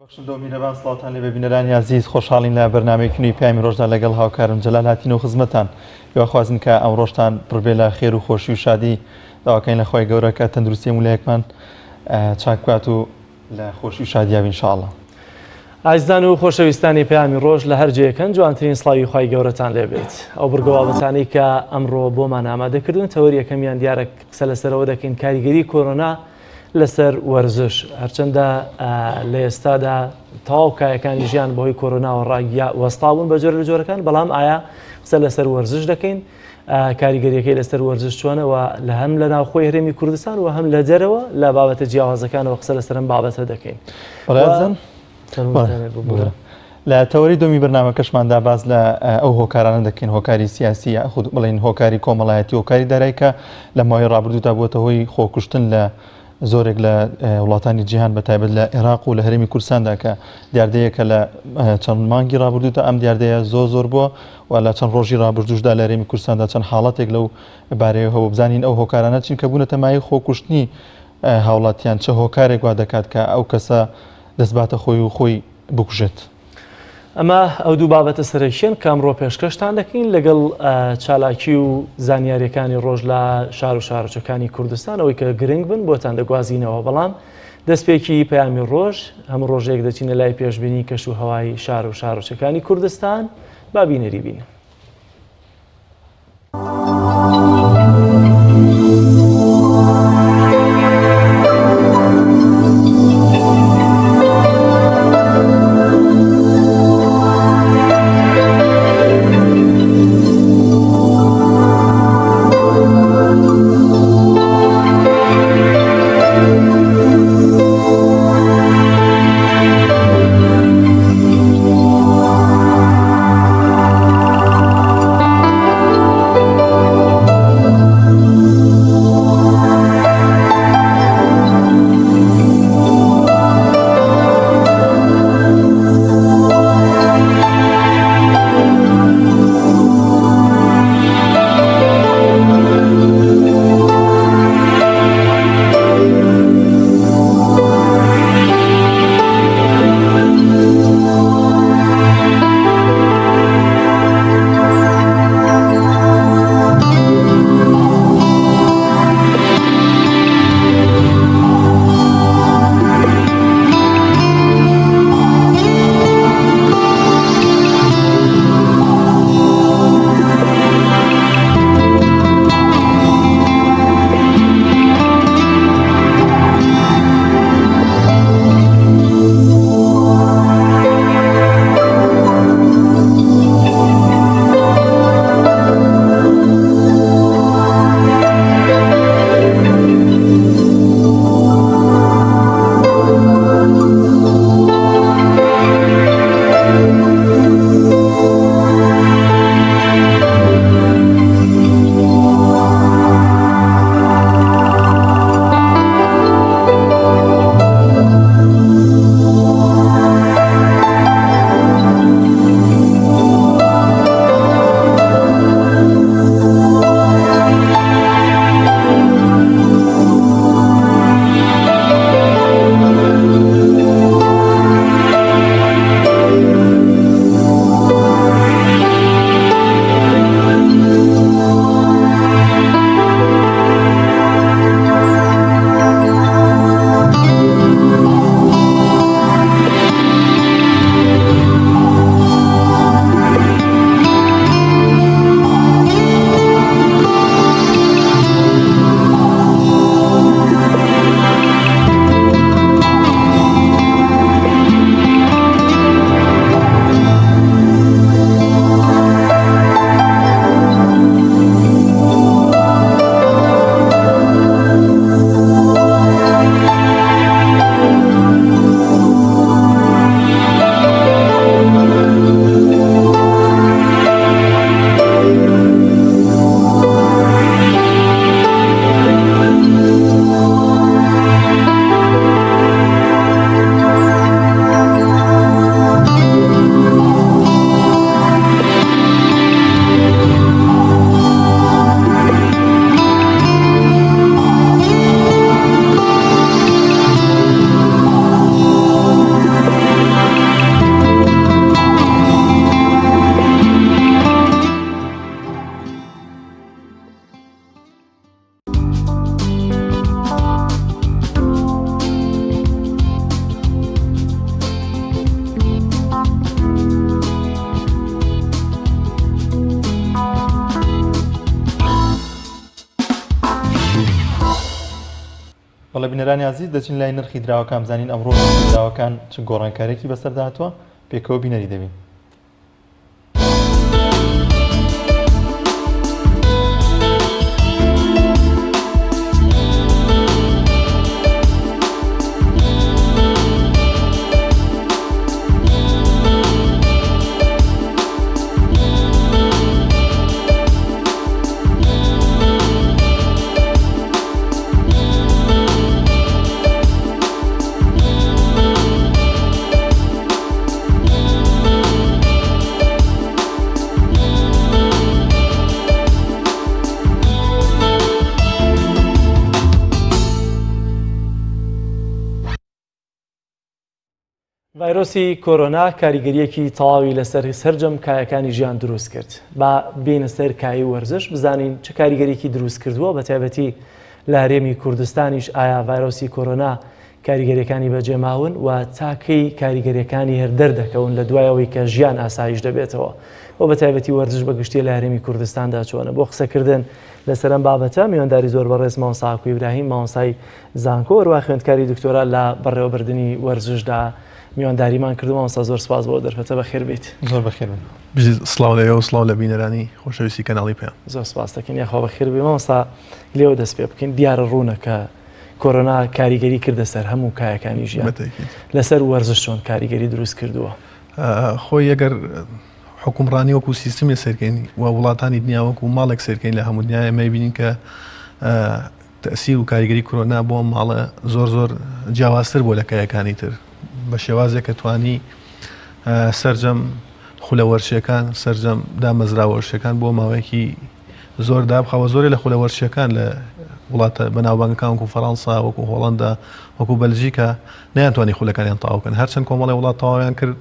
بەخشندۆ میرەبان سڵاتان لێ ببینەرانی عزیز خۆشحاڵین لە بەرنامەیەکی پامی ڕۆژدا لەگەڵ هاوکارم جەلال هاتینەوە خزمەتان هیواخوازن کە ئەم ڕۆژتان پڕبێ لە خێر و خۆشی و شادی داواکەین لە خۆی گەورە کە تەندروستی مولایەکمان چاکبات و لە خۆشی و شادیاوی ئینشاءڵڵا. ئازیزان و خۆشەویستانی پامی ڕۆژ لە هەر جێیەکەن جوانترین سڵاوی خی گەورەتان لێبێت. ئەو بڕگەوابەتانی کە ئەمڕۆ بۆمان ئامادەکردون تەوەری یەکەمیان دیارە قسە لەسەرەوە دەکەین کاریگەری کۆرۆنا لەسەر وەرزش هەرچەندە لە ئێستادا تەواو کایەکانی ژیان بەهۆی کۆرۆناوە وەستابوون بە جۆرە لە جۆرەکان، بەڵام ئایا قسە لەسەر وەرزش دەکەین؟ کاریگەریەکەی لەسەر وەرزش چۆنەوە لە هەم لە ناوخۆی هەرێمی کوردستان و هەم لە جەرەوە لە بابەتە جیاوازەکانەوە قسە لەسەر ئەم بابەتە دەکەین. لە تەوەری دومی بەرنامەکەشماندا باز لە ئەو هۆکارانە دەکەین، هۆکاری سیاسی خود بڵین هۆکاری کۆمەڵایەتی، هۆکاری دارایکە لە ماوەی ڕابردوودا بووەتە هۆی خۆکوشتن لە زۆرێک لە وڵاتانی جیهان بەتایبەت لە عێراق و لە هەرێمی کوردستاندا کە دیاردەیەکە لە چەند مانگی ڕابردوودا ئەم دیاردەیە زۆر بووە و لە چەند ڕۆژی ڕابردووشدا لە هەرێمی کوردستاندا چەند حاڵەتێک لەو بارەیە هەبوو. بزانین ئەو هۆکارانە چین کە بوونەتە مای خۆکوشتنی هاوڵاتیان چه هۆکارێک وا دەکات کە ئەو کەسە دەستباتە خۆی بکوژێت. ئەمە ئەو دوو بابەتە سەرەکیان کامڕۆ پێشکەشتان دەکەین لەگەڵ چالاکی و زانیاریەکانی ڕۆژ لە شار و شارۆچەکانی کوردستان ئەوەی کە گرنگ بن بۆتان دەگوازینەوە. بەڵام دەستپێکی پەیامی ڕۆژ هەموو ڕۆژێک دەچینە لای پێشبینی کەش و هەوای شار و شارۆچەکانی کوردستان با بینەری بین. بینەرانی عزیز دەچین لای نرخی دراوەکان بزانین ئەمڕۆ دراوەکان چ گۆڕانکارێکی بەسەرداهاتووە پێکەوە بینەری دەبین. ڤایرۆسی کۆرۆنا کاریگەریەکی تەواوی لەسەر سەرجەم کایەکانی ژیان دروست کرد. با بینە سەر کایی وەرزش بزانین چه کاریگەریەکی دروست کردووە بە تایبەتی لە هەرێمی کوردستانیش ئایا ڤایرۆسی کۆرۆنا کاریگەریەکانی بەجێماون و تاکەی کاریگەریەکانی هەردەر دەکەون لە دوایەوەی کە ژیان ئاسایش دەبێتەوە. بۆ بە تایبەتی وەرزش بەگشتی لە هەرێمی کوردستاندا چۆنە. بۆ قسەکردن لەسەر ئەم بابەتە میوانداری زۆر بەڕێز مامۆستا حاکوو ئیبراهیم مامۆستای زانکۆ هەروە خوێندکاری دکتۆرا لە بەڕێوەبردننی وەرزشدا میوانداریمان کردو. مامۆستا زۆر سپاس بۆ دەرفەتە بەخێر بێت. زۆر بەخێر بن. سڵاو لەوێ و سڵاو لە بینەرانی خۆشەویستی کەناڵی پێیان. زۆر سپاس دەکەین یاخوا بەخێر بێ. مامۆستا لێوە دەست پێ بکەین دیارە ڕوونە کە کۆرۆنا کاریگەری کردە سەر هەموو کایەکانی ژیان لەسەر وەرزش چۆن کاریگەری دروست کردووە. خۆی ئەگەر حکومڕانی وەکو سیستمی سەرکەین و وڵاتانی دنیا وەکو ماڵێک سەرکەین لە هەموو دنیای ئەمە بینین کە تەسیر و کاریگەری کۆرۆنا بۆ ماڵە زۆر جیاوازتر بۆ لە کایەکانی تر بە شێوازێک کە توانی سەرجەم خولەوەرشیەکان سەرجەم دامەزراوەرشەکان بۆ ماوەیەکی زۆر دابخەوە. زۆرێک لە خولەوەرشیەکان لە وڵاتە بەناوبانگەکان وەکو فەڕەنسا وەکو هۆڵەندا وەکو بەلژیکا نەیانتوانی خولەکانیان تەواوکەن. هەرچەند کۆمەڵی وڵات تەواویان کرد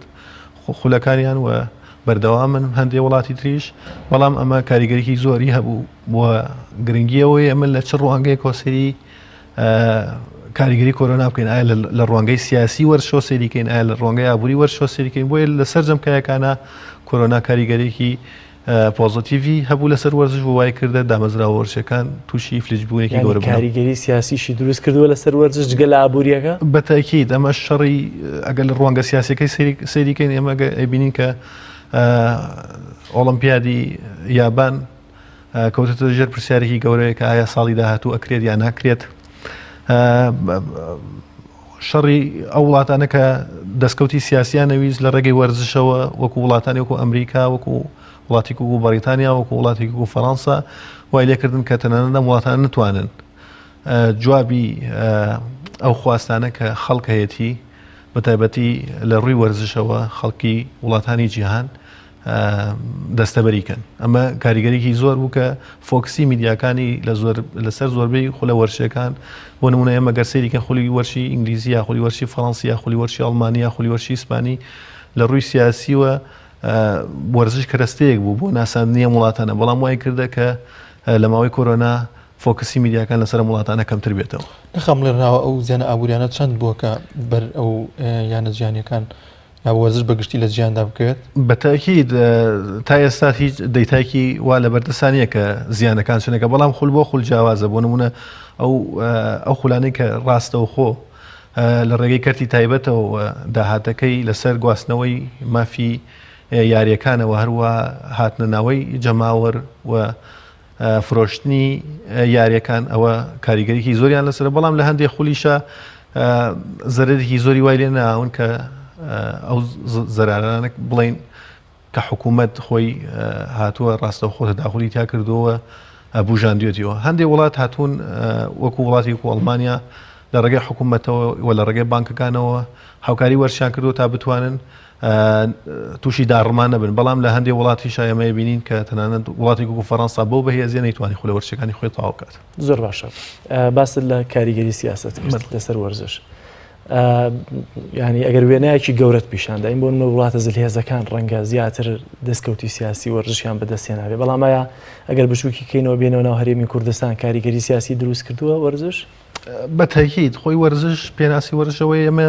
خولەکانیان و بەردەوامن هەندێک وڵاتی تریش، بەڵام ئەمە کاریگەریی زۆری هەبوو بۆ گرنگیەوەی ئەمە لە چ ڕوانگەی کۆسەری کاریگەری کۆرۆنا بکەین. ئایا لە ڕوانگەی سیاسی وەرشۆ سەریکەین، ئایا لە ڕوانگەی ئابووری وەرشۆ سەریکەین. بۆیە لە سەرجەم کایەکانە کۆرۆنا کاریگەریەکی پۆزیتیڤی هەبوو لەسەر وەرزش بۆ وای کردە دامەزراوەرشەکان تووشی فلجبوونێکی گەورە بوون. کاریگەری سیاسیشی دروست کردووە لەسەر وەرزش جگە لە ئابووریەکە بەتاکید. ئەمە شەڕی ئەگەر لە ڕوانگە سیاسەکەی سەریکەین ئێمە ئەبینین کە ئۆڵمپیادی یابان کەوتەتە ژێر پرسیارێکی گەورەیە کە ئایا ساڵی داهاتوو ئەکرێت یان ناکرێت. شەڕی ئەو وڵاتانە کە دەستکەوتی سیاسیان نەویست لە ڕێگەی وەرزشەوە وەکو وڵاتانی وەکو ئەمریکا وەکو وڵاتی وەکو بەریتانیا وەکو وڵاتی وەکو فەڕەنسا وای لێکردن کە تەنانەت وڵاتان نتوانن جوابی ئەو خواستانە کە خەڵک هەیەی بە تایبەتی لە ڕووی وەرزشەوە خەڵکی وڵاتانی جیهان دەستەبەریکەن. ئەمە کاریگەریکی زۆر بوو کە فۆکسی میدیاکانی لەسەر زۆربەی خولە وەرشەکان بۆ نمونە ئێمە گەرسێریکە خولی وەرشی ئینگلیزیە، خولی وەرشی فەڕەنسیا، خولی وەرشی ئەڵمانیا، خولی وەرشی ئیسپانی لە ڕووی سیاسیوە وەرزش کەرەستەیەک بوو بۆ ناساندنیە وڵاتانە. بەڵام وای کردە کە لە ماوەی کۆرۆنا فۆکسی میدیاکان لەسەر وڵاتانە کەمتر بێتەوە. نەخەم لێرناوە ئەو زیانە ئابووریانە چەند بووە کە بەر ئەو یانە ژیانیەکان یا وەرزش بەگشتی لە ژیاندا بکەوێت. بەتاکید تا ئێستا هیچ دەیتایکی وا لە بەردەستانیە کە زیانەکان چنەکە، بەڵام خول بۆ خول جیاوازە. بۆ نمونە ئەو خولانەی کە ڕاستەوە خۆ لە ڕێگەی کەرتی تایبەتەوە داهاتەکەی لەسەر گواستنەوەی مافی یاریەکانەوە هەروە هاتنە ناوەی جەماوەر و فرۆشتنی یاریەکان ئەوە کاریگەریکی زۆریان لەسەر. بەڵام لە هەندێک خولیشە زەرێکی زۆری وای لێ ناون کە ئەو زەرارانە بڵین کە حکوومەت خۆی هاتووە ڕاستە خۆ تەداخلی تا کردووە بژاندوێتیەوە. هەندێک وڵات هاتوون وەکو وڵاتی وەکو ئەڵمانیا لە ڕێگەی حکوومەتەوە و لە ڕێگەی بانکەکانەوە هاوکاری وەرشیان کردو تا بتوانن تووشی داڕمان نەبن. بەڵام لە هەندێک وڵاتی شایەمە بینین کە تەنانەت وڵاتی وەکو فەڕەنسا بۆ بەهێزیە نەیتوانی خولەوەرشەکانی خۆی تەواو بکات. زۆر باشە. باست لە کاریگەری سیاست لەسەر وەرزش. ینی ئەگەر وێنایەکی گەورەت پیشاندا این بۆ منە وڵاتە زلهێزەکان ڕەنگە زیاتر دەستکەوتی سیاسی وەرزشیان بەدەستێناوێ. بەڵام ئایا ئەگەر بچووکی کەینەوە بێنەوە ناو هەرێمی کوردستان کاریگەری سیاسی دروست کردووە وەرزش؟ بەتاکید خۆی وەرزش پێناسی وەرزشەوەی ئەمە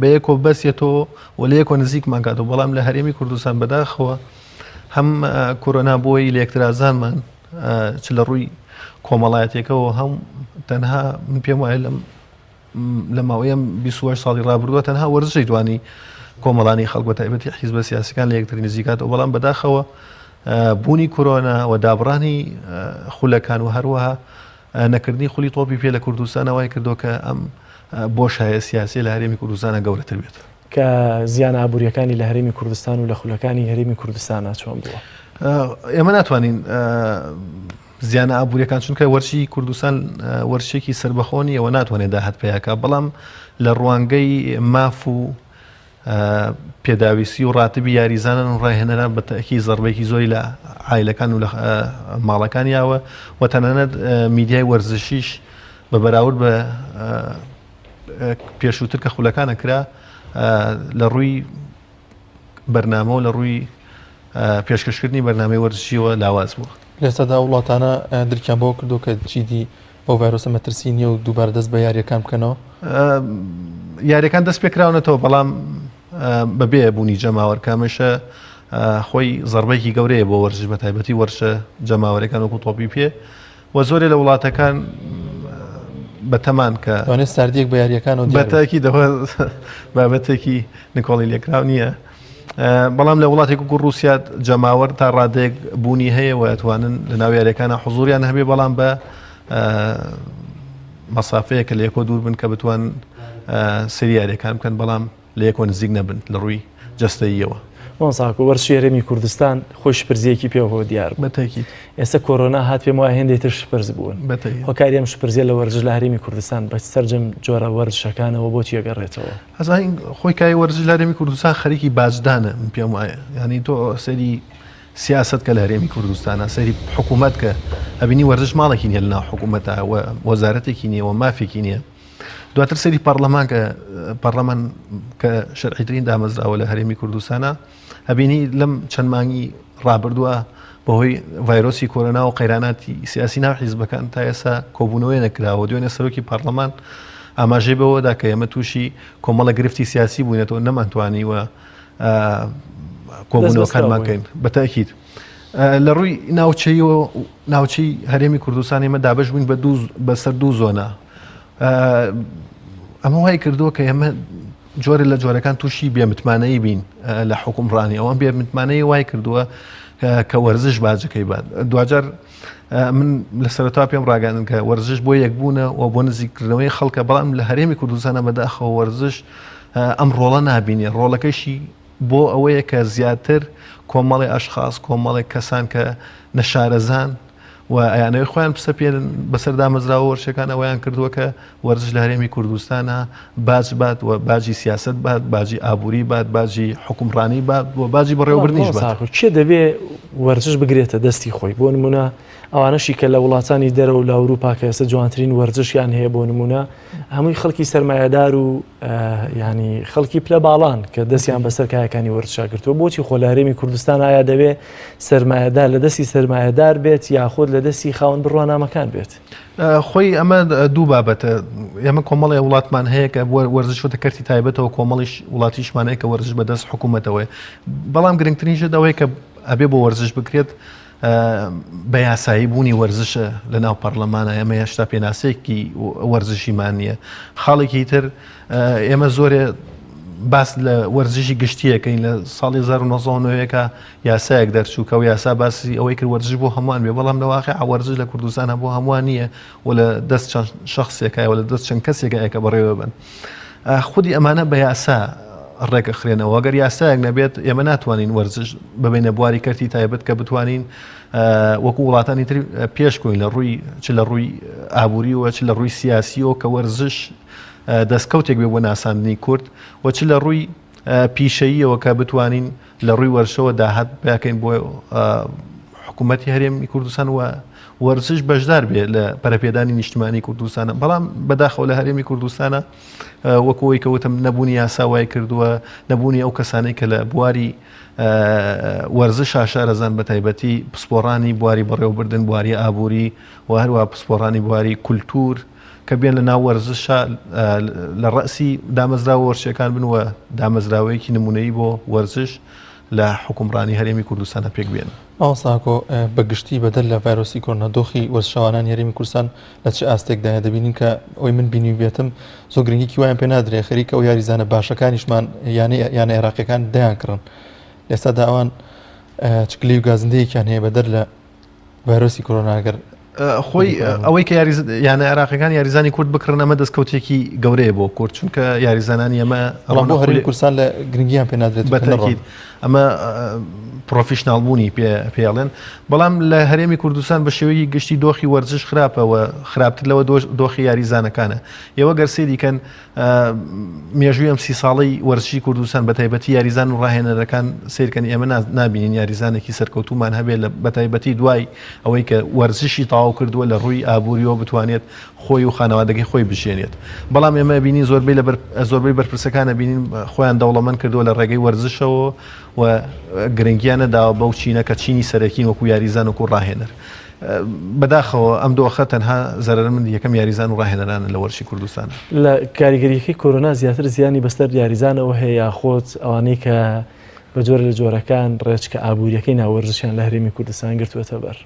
بەیەکۆ بەسێتەوە و لە یەکۆ نزیکمان کاتەوە. بەڵام لە هەرێمی کوردستان بەداخەوە هەم کۆرۆنا بۆی لێکترازانمان چ لە ڕووی کۆمەڵایەتێکەوە هەم تەنها من پێم وایە لەم لە ماوەیەم 28 ساڵی ڕابردووە تەنها وەرزشی توانی کۆمەڵانی خەڵک بە تایبەتی حیزبە سیاسیەکان لە یەکتر نزیکاتەوە بەڵام بەداخەوە بوونی کۆرۆنا و دابڕانی خولەکان و هەروەها نەکردنی خولی تۆپی پێ لە کوردستان وای کردو کە ئەم بۆشایە سیاسی لە هەرێمی کوردستانە گەورەتر بێت کە زیان ئابوووریەکانی لە هەرێمی کوردستان و لە خولەکانی هەرێمی کوردستانە چۆن بووە ئێمە ناتوانین زیانە ئابوووریەکان چونکە وەرشی کوردستان وەرشێکی سربەخۆنی ئەوە ناتوانێت داهات پێیاکە بەڵام لە ڕوانگەی ماف و پێداویستی و ڕاتبی یاریزانن و ڕاهێنەران بە تەکی زەربێکی زۆری لە عایلەکان و لە ماڵەکانیاوە و تەنانەت میدیای وەرزشیش بە بەراورد بە پێشووتر کە خولەکانە کرا لە ڕووی بەرنامە و لە ڕووی پێشکەشکردنی بەرنامەی وەرزشیەوە لاواز بووە لێستادا وڵاتانە درکیان بۆ کردو کە چیدی ئەو ڤایرۆسە مەترسی نیە و دووبارە دەست بە یاریەکان بکەنەوە یاریەکان دەست پێکراونەتەوە بەڵام بەبێ بوونی جەماوەرکامەشە خۆی زەربەیەکی گەورەیە بۆ وەرزش بە تایبەتی وەرشە جەماوەرەکان وەکو تۆپی پێ و زۆرێ لە وڵاتەکان بەتەمان کە دوانێت ساردیەک بە یاریەکانەوە بەتاکی دەوە بابەتێکی نکۆڵی لێکراو نییە بەڵام لە وڵاتێک و ڕووسیا جەماوەر تا ڕادێک بوونی هەیە و ئەتوانن لە ناو یاریەکانە حوزوریان هەبێ بەڵام بە مەسافەیە کە لە یەکۆ دوور بن کە بتوان سەری یاریەکان بکەن بەڵام لە یەکۆ نزیک نەبن لە ڕووی جەستەییەوە مۆساکو وەرشی هەرێمی کوردستان خۆش پرزیەکی پێوە دیار بەتەکی ئێستا کۆرۆنا هات پێم وایە هێندێک تر شپرز بوون هۆکاری ئەم شپرزیە لە وەرزش لە هەرێمی کوردستان بە سەرجەم جۆرە وەرزشەکانەوە بۆچی ئەگەڕێتەوە هەزانین خۆی کای وەرزش لە هەرێمی کوردستان خەریکی باجدانە من پێم وایە یعنی تۆ سەری سیاست کە لە هەرێمی کوردستانە سەری حکوومەت کە ئەبینی وەرزش ماڵێکی نیە لەناو حکوومەتە وەزارەتێکی نییە و مافێکی نییە دواتر سەری پەرلەمان کە پەرلەمان کە شەرعیترین دامەزراوە لە هەرێمی کوردستانە ئەبینی لەم چەند مانگی ڕابردووە بەهۆی ڤایرۆسی کۆرۆنا و قەیراناتی سیاسی ناو حیزبەکان تا ئێستا کۆبوونەوەی نەکراوە دوێنێ سەرۆکی پەرلەمان ئاماژەی بەوەدا کە ئێمە تووشی کۆمەڵە گرفتی سیاسی بووینەتەوە نەمانتوانیوە کۆبوونەوەکانمان بکەین بەتاکید لە ڕووی ناوچەی هەرێمی کوردستان ئێمە دابەش بووین بەسەر دوو زۆنە ئەمە وای کردووە کە ئێمە جۆرە لە جۆرەکان تووشی بێمتمانەی بین لە حکومڕانی ئەوەم بێمتمانەی وای کردووە کە وەرزش باجەکەی بات دوجار من لە سەرەتا پێم ڕاگەاندن کە وەرزش بۆ یەکبوونە و بۆ نزیکردنەوەی خەڵکە بەڵام لە هەرێمی کوردستانە بەداخەوە وەرزش ئەم ڕۆڵە نابینێ ڕۆڵەکەشی بۆ ئەوەیە کە زیاتر کۆمەڵی ئەشخاص کۆمەڵی کەسان کە نەشارەزان و ئەیانەوەی خۆیان پسە پێن بەسەر دامەزراوە وەرشەکان ئەویان کردووە کە وەرزش لە هەرێمی کوردستانە باج بات و باجی سیاست بات باجی ئابووری بات باجی حکومڕانی بات و باجی بەڕێوەبردنیش بات چێ دەبێ وەرزش بگرێتە دەستی خۆی بۆ نمونە ئەوانەشی کە لە وڵاتانی دەرەوە لە ئەوروپا کە ئێستا جوانترین وەرزشیان هەیە بۆ نمونە هەمووی خەڵکی سەرمایه‌دار و ینی خەڵکی پلە باڵان کە دەستیان بەسەر کایەکانی وەرزشا گرتووە بۆچی خۆ لە هەرێمی کوردستان ئایا دەبێ سەرمایه‌دار لە دەستی سەرمایه‌دار بێت یاخود لە دەستی خاوەن بڕوانامەکان بێت خۆی ئەمە دوو بابەتە ئێمە کۆمەڵی وڵاتمان هەیە کە وەرزش وتە کەرتی تایبەتەوە کۆمەڵیش وڵاتیشمان هەیە کە وەرزش بەدەست حکوومەتەوەی بەڵام گرنگترینشە ئەوەیە کە ئەبێ بۆ وەرزش بکرێت بە یاسایی بوونی وەرزشە لە ناو پەرلەمانە ئێمە هێشتا پێناسەیەکی وەرزشیمان نییە خاڵێکی تر ئێمە زۆرێ باس لە وەرزشی گشتیەکەین لە ساڵی 1990ەکە یاسایەک دەرچوو کە و یاسا باسی ئەوەی کرد وەرزش بۆ هەمووان بێ بەڵام لە واقع وەرزش لە کوردستانە بۆ هەمووان نییە و لە دەست چەند شەخصێکە و لە دەست چەند کەسێکە کە بەڕێوە بن خودی ئەمانە بە یاسا ڕێکە خرێنەوە ئەگەر یاسایەک نەبێت ئێمە ناتوانین وەرزش ببینە بواری کەرتی تایبەت کە بتوانین وەکو وڵاتانی تر پێشکۆین لە ڕووی چ لە ڕووی ئابووری و چ لە ڕووی سیاسیەوە کە وەرزش دەستکەوتێک بێ بۆ ناساندنی کورد و چ لە ڕووی پیشەییەوە کە بتوانین لە ڕووی وەرشەوە داهات بکەین بۆ حکوومەتی هەرێمی کوردستان و وەرزش بەشدار بێ لە پەرەپێدانی نیشتمانی کوردستانە بەڵام بەداخەوە لە هەرێمی کوردستانە وەکەوەی کەوتم نەبوونی یاساوای کردووە نەبوونی ئەو کەسانەی کە لە بواری وەرزش شارەزان بە تایبەتی پسپۆڕانی بواری بەڕێوەبردن بواری ئابووری و هەروە پسپۆڕانی بواری کولتور کە بێن لە ناو وەرزشە لە ڕەسی دامەزراوە وەرشەکان بن وە دامەزراوەیەکی نمونەیی بۆ وەرزش لە حکومڕانی هەرێمی کوردستانە پێک بێن ئاساکۆ بەگشتی بەدەر لە ڤایرۆسی کۆرۆنا دۆخی وەرزشەوانان هەرێمی کوردستان لە چه ئاستێکدایە دەبینین کە ئەوی من بینی بێتم زۆر گرنگی وایان پێ نادرێ خەریکە ئەو یاریزانە باشەکانیشمان یانە عێراقیەکان دەیان کڕن لێستادا ئەوان چکلی و گازندەیەکیان هەیە بەدەر لە ڤایرۆسی کۆرۆناگەر خۆی ئەوەی کە یانە عێراقیەکان یاریزانی کورد بکڕن ئەمە دەستکەوتێکی گەورەیە بۆ کورد چونکە یاریزانانی ئەمە ئەڵام بۆ هەرێمی کوردستان لە گرنگیان پێ نادرێت بەتەکید ئەمە پرۆفیشنال بوونی پێڵێن بەڵام لە هەرێمی کوردستان بە شێوەیەکی گشتی دۆخی وەرزش خراپەوە خراپتر لەوە دۆخی یاریزانەکانە ئێوە گەرسێ دیکەن مێژووی ئەم 30 ساڵەی وەرزشی کوردستان بە تایبەتی یاریزان و ڕاهێنەرەکان سیرکەن ئێمە نابینین یاریزانێکی سەرکەوتومان هەبێت لە بە تایبەتی دوای ئەوەی کە وەرزشی تەواو کردووە لە ڕووی ئابووریەوە بتوانێت خۆی و خانەوادەگەی خۆی بشێنێت بەڵام ئێمە بینین زۆربەی بەرپرسەکانە بینین خۆیان دەوڵەمەند کردووە لە ڕێگەی وەرزشەوە و گرنگیانە داوە بەو چینە کە چینی سەرەکین وەکو یاریزان وەکو ڕاهێنەر بەداخەوە ئەم دۆخە تەنها زەرمەند یەکەم یاریزان و ڕاهێنەرانە لە وەرزشی کوردستان لە کاریگەریەکەی کۆرۆنا زیاتر زیانی بەستەر یاریزانەوە هەیە یاخۆت ئەوانەی کە بە جۆرە لە جۆرەکان ڕێچکە ئابوووریەکەی ناوەرزشیان لە هەرێمی کوردستان گرتووەتە بەر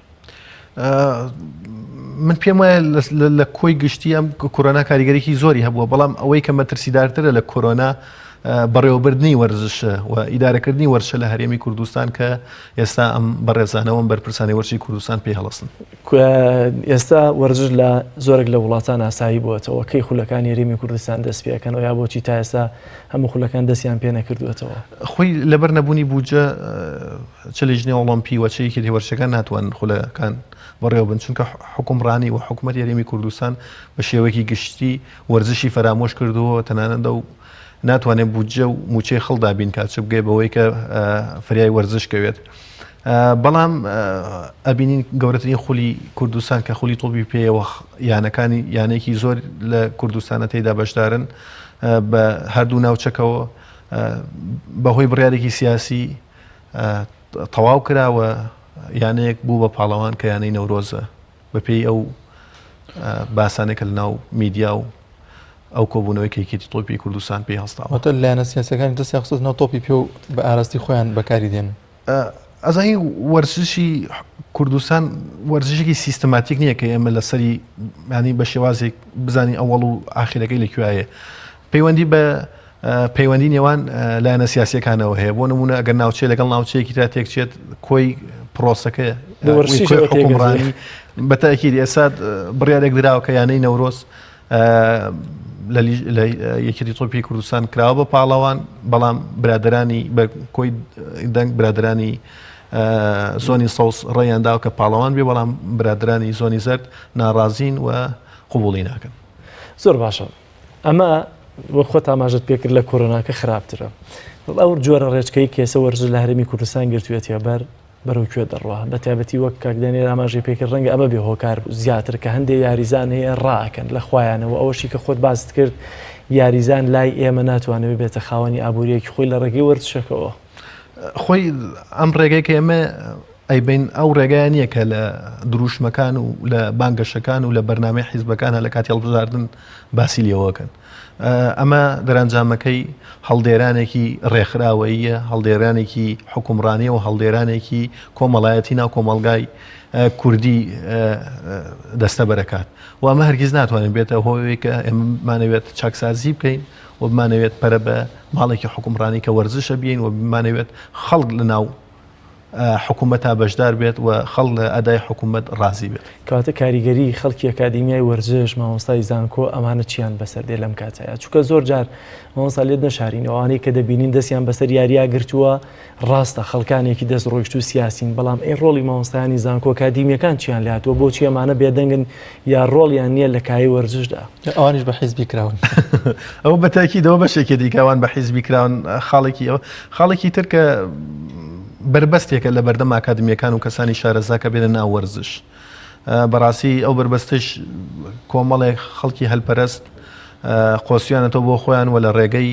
من پێم وایە لە کۆی گشتی ئەم کۆرۆنا کاریگەریکی زۆری هەبووە بەڵام ئەوەی کە مەترسیدارترە لە کۆرۆنا بەڕێوەبردننی وەرزشە و ئیدارەکردنی وەرزشە لە هەرێمی کوردستان کە ئێستا ئەم بەڕێزانەوەم بەرپرسانی وەرزشی کوردستان پێ هەڵەستن ئێستا وەرزش لە زۆرێک لە وڵاتان ئاسایی بووەتەوە کەی خولەکانی هەرێمی کوردستان دەست پێەکەنەوە یا بۆچی تا ئێستا هەموو خولەکان دەستیان پێ نەکردوێتەوە خۆی لەبەر نەبوونی بووجە چ لیژنەی ئۆڵۆمپی وەچەیەکی هێوەرشەکان ناتوانن خولەکان بەڕێوە بن چونکە حکومڕانی و حکوومەت هەرێمی کوردستان بە شێوەیەکی گشتی وەرزشی فەرامۆش کردووە تەنانەتە و ناتوانێت بودجە و موچەی خەڵدابین کات چ بگەی بەوەی کە فریای وەرزش کەوێت بەڵام ئەبینین گەورەترین خولی کوردستان کە خولی تۆپی پێیەوە یانەکانی یانێکی زۆر لە کوردستانە تێیدا بەشدارن بە هەردوو ناوچەکەوە بەهۆی بڕیارێکی سیاسی تەواو کراوە یانەیەک بوو بە پاڵەوان کە یانەی نەورۆزە بەپێی ئەو باسانێکە لە ناو میدیا و ئەو کۆبوونەوەی کەیکێتی تۆپی کوردستان پێی هەستاوە لایەنە سیاسەکانی دەستی خستۆ ناو تۆپی پێ و بە ئاراستی خۆیان بەکاری دێن ئەزانی وەرزشی کوردستان وەرزشێکی سیستەماتیک نییە کە ئێمە لەسەری ینی بە شێوازێک بزانین ئەوەڵ و ئاخیرەکەی لەکوایە پەیوەندی بە پەیوەندی نێوان لایەنە سیاسیەکانەوە هەیە بۆ نمونە ئەگەر ناوچێ لەگەڵ ناوچەیەکی تا تێکچێت کۆی پرۆسەکە حکومڕانی بەتاکید ئێستا بڕیارێک دراوە کە یانەی نەورۆز لە یەکێتی تۆپی کوردستان کراوە بە پاڵەوان بەڵام برادرانی بە کۆی دەنگ برادرانی زۆنی سەوس ڕێیانداوە کە پاڵەوان بێ بەڵام برادرانی زۆنی زەرد ناڕازین و قوبوڵی ناکەن زۆر باشە ئەمە وە خۆت ئاماژت پێکرد لە کۆرۆناکە خراپترە ئەو جۆرە ڕێچکەی کێسە وەرزش لە هەرێمی کوردستان گرتوێتە بەرەو کوێ دەڕوە بە تایبەتی وەک کاکدانێ ئاماژەی پێکرد ڕەنگە ئەمە بێ هۆکار زیاتر کە هەندێک یاریزان هەیە ڕاکەن لە خوایانەوە ئەوەشی کە خۆت باست کرد یاریزان لای ئێمە ناتوانێت بێتە خاوەنی ئابوووریەکی خۆی لە ڕێگەی وەرزشەکەەوە خۆی ئەم ڕێگەی کە ئێمە ئەیبین ئەو ڕێگایان نییە کە لە دروشمەکان و لە بانگەشەکان و لە بەرنامەی حیزبەکانە لە کاتی هەڵبژاردن باسی لێەوەکەن ئەمە دەرەنجامەکەی هەڵدێرانێکی ڕێکخراوەیە هەڵدێرانێکی حکومڕانیە و هەڵدێرانێکی کۆمەڵایەتی ناو کۆمەڵگای کوردی دەستە بەرەکات و ئەمە هەرگیز ناتوانین بێتە هۆیەوەی کە ئێمەمانەوێت چاکسازی بکەین و بمانەوێت پەرە بە ماڵێکی حکومڕانی کە وەرزشە بین و بمانەوێت خەڵک لە ناو حکوومەتا بەشدار بێت و خەڵ لە ئەدای حکوومەت ڕازی بێت کەواتە کاریگەری خەڵکی ئەکادیمیای وەرزش مامۆستای زانکۆ ئەمانە چیان بەسەردێ لەم کاتەیە چونکە زۆر جار مامۆستا لێت نەشارینەوەوانەی کە دەبینین دەستیان بەسەر یاریا گرتووە ڕاستە خەڵکانێکی دەست ڕۆیشت و سیاسین بەڵام ئەی ڕۆڵی مامۆستایانی زانکۆ ئەکادیمیەکان چیان لاتوە بۆچی ئەمانە بێدەنگن یا ڕۆڵیان نییە لە کای وەرزشدا ئەوانیش بە حیزبی کراون ئەو بەتاکیدەوە بەشێکی دیکەوان بە حیزبی کراون خاڵێکی ئەوە خاڵێکی تر کە بربەستێکە لە بەردەم ئاکادمیەکان و کەسانی شارەزاکە بێنە ناو وەرزش بەڕاستی ئەو بربەستش کۆمەڵێک خەڵکی هەلپەرست قۆسییانەتەوە بۆ خۆیان و لە ڕێگەی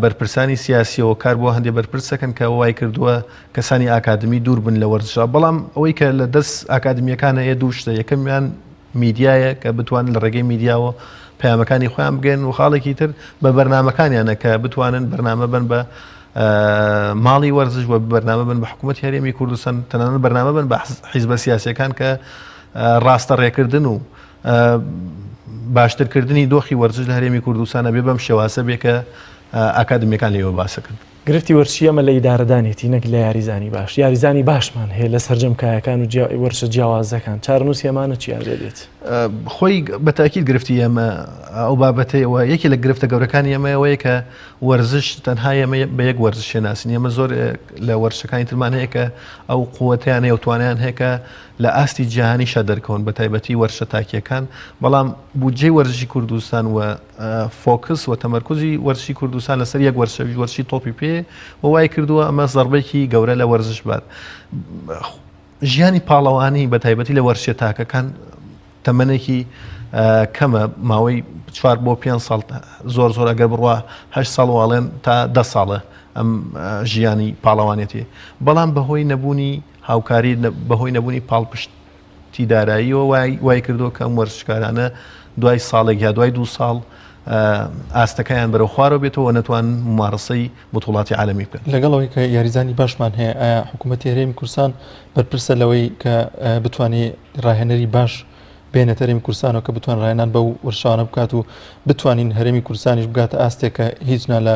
بەرپرسانی سیاسیەوە کار بۆ هەندێک بەرپرسەکەن کە وای کردووە کەسانی ئاکادمی دوور بن لە وەرزشە بەڵام ئەوەی کە لە دەست ئاکادمیەکانە هەیە دوو شتە یەکەمیان میدیایە کە بتوانن لە ڕێگەی میدیاوە پەیامەکانی خۆیان بگەن و خاڵێکی تر بە بەرنامەکانیانە کە بتوانن بەرنامە بن بە ماڵی وەرزش و بەرنامە بن بە حکوومەت هەرێمی کوردستان تەنانەت بەرنامە بن بە حیزبە سیاسیەکان کە ڕاستە ڕێکردن و باشترکردنی دۆخی وەرزش لە هەرێمی کوردستانە بێ بەم شێواسە بێ کە ئاکادمیەکان لێوە باسەکەن. گرفتی وەرشی ئەمە لە ئیدارەدانێتی نەک لە یاریزانی باش یاریزانی باشمان هەیە لە سەررجەمکایەکان و وەرشە جیاوازەکان چارنووسی ئەمانە چیان دێت خۆی بەتاکیید گرفتی ئەمە ئەو بابەتەوە یەکی لە گرفتە گەورەکانی ئەمەوەیە کە وەرزش تەنها ئەمە بە یەک وەرزش شێناسین ئەمە زۆر لە وەرشەکانی ترمان هەیە کە ئەو قووەتیان هەیە و توانیان هەیە کە لە ئاستی جیهانی شە دەرکەون بە تایبەتی وەرشە تاکیەکان بەڵام بودجەی وەرزشی کوردستان و فۆکس و تەمەرکوزی وەرزشی کوردستان لەسەر یەک وەرشی تۆپی پێ و وای کردووە ئەمە زەربێکی گەورە لە وەرزش بات ژیانی پاڵەوانی بە تایبەتی لە وەرشە تاکەکان تەمەنێکی کەمە ماوەی 4 بۆ 5 ساڵ زۆر ئەگەر بڕوا 8 ساڵ واڵێن تا 10 ساڵە ئەم ژیانی پاڵەوانێتی بەڵام بەهۆی نەبوونی هاوکاری بەهۆی نەبوونی پاڵپشتی داراییەوە وای کردو کە ئەم وەرزشکارانە دوای ساڵێک یا دوای 2 ساڵ ئاستەکەیان بەرەو خوارەوە بێتەوە نەتوان ممارەسەی بوتوڵاتی عالەمی بکەن. لەگەڵەوەی کە یاریزانی باشمان هەیە ئایا حکوومەتی هەرێمی کوردستان بەرپرسە لەوەی کە بتوانێت ڕاهێنەری باش بێنێتە هەرێمی کوردستانەوە کە بتوان ڕاهێنان بەو وەرشانە بکات و بتوانین هەرێمی کوردستانیش بگاتە ئاستێک کە هیچ نا لە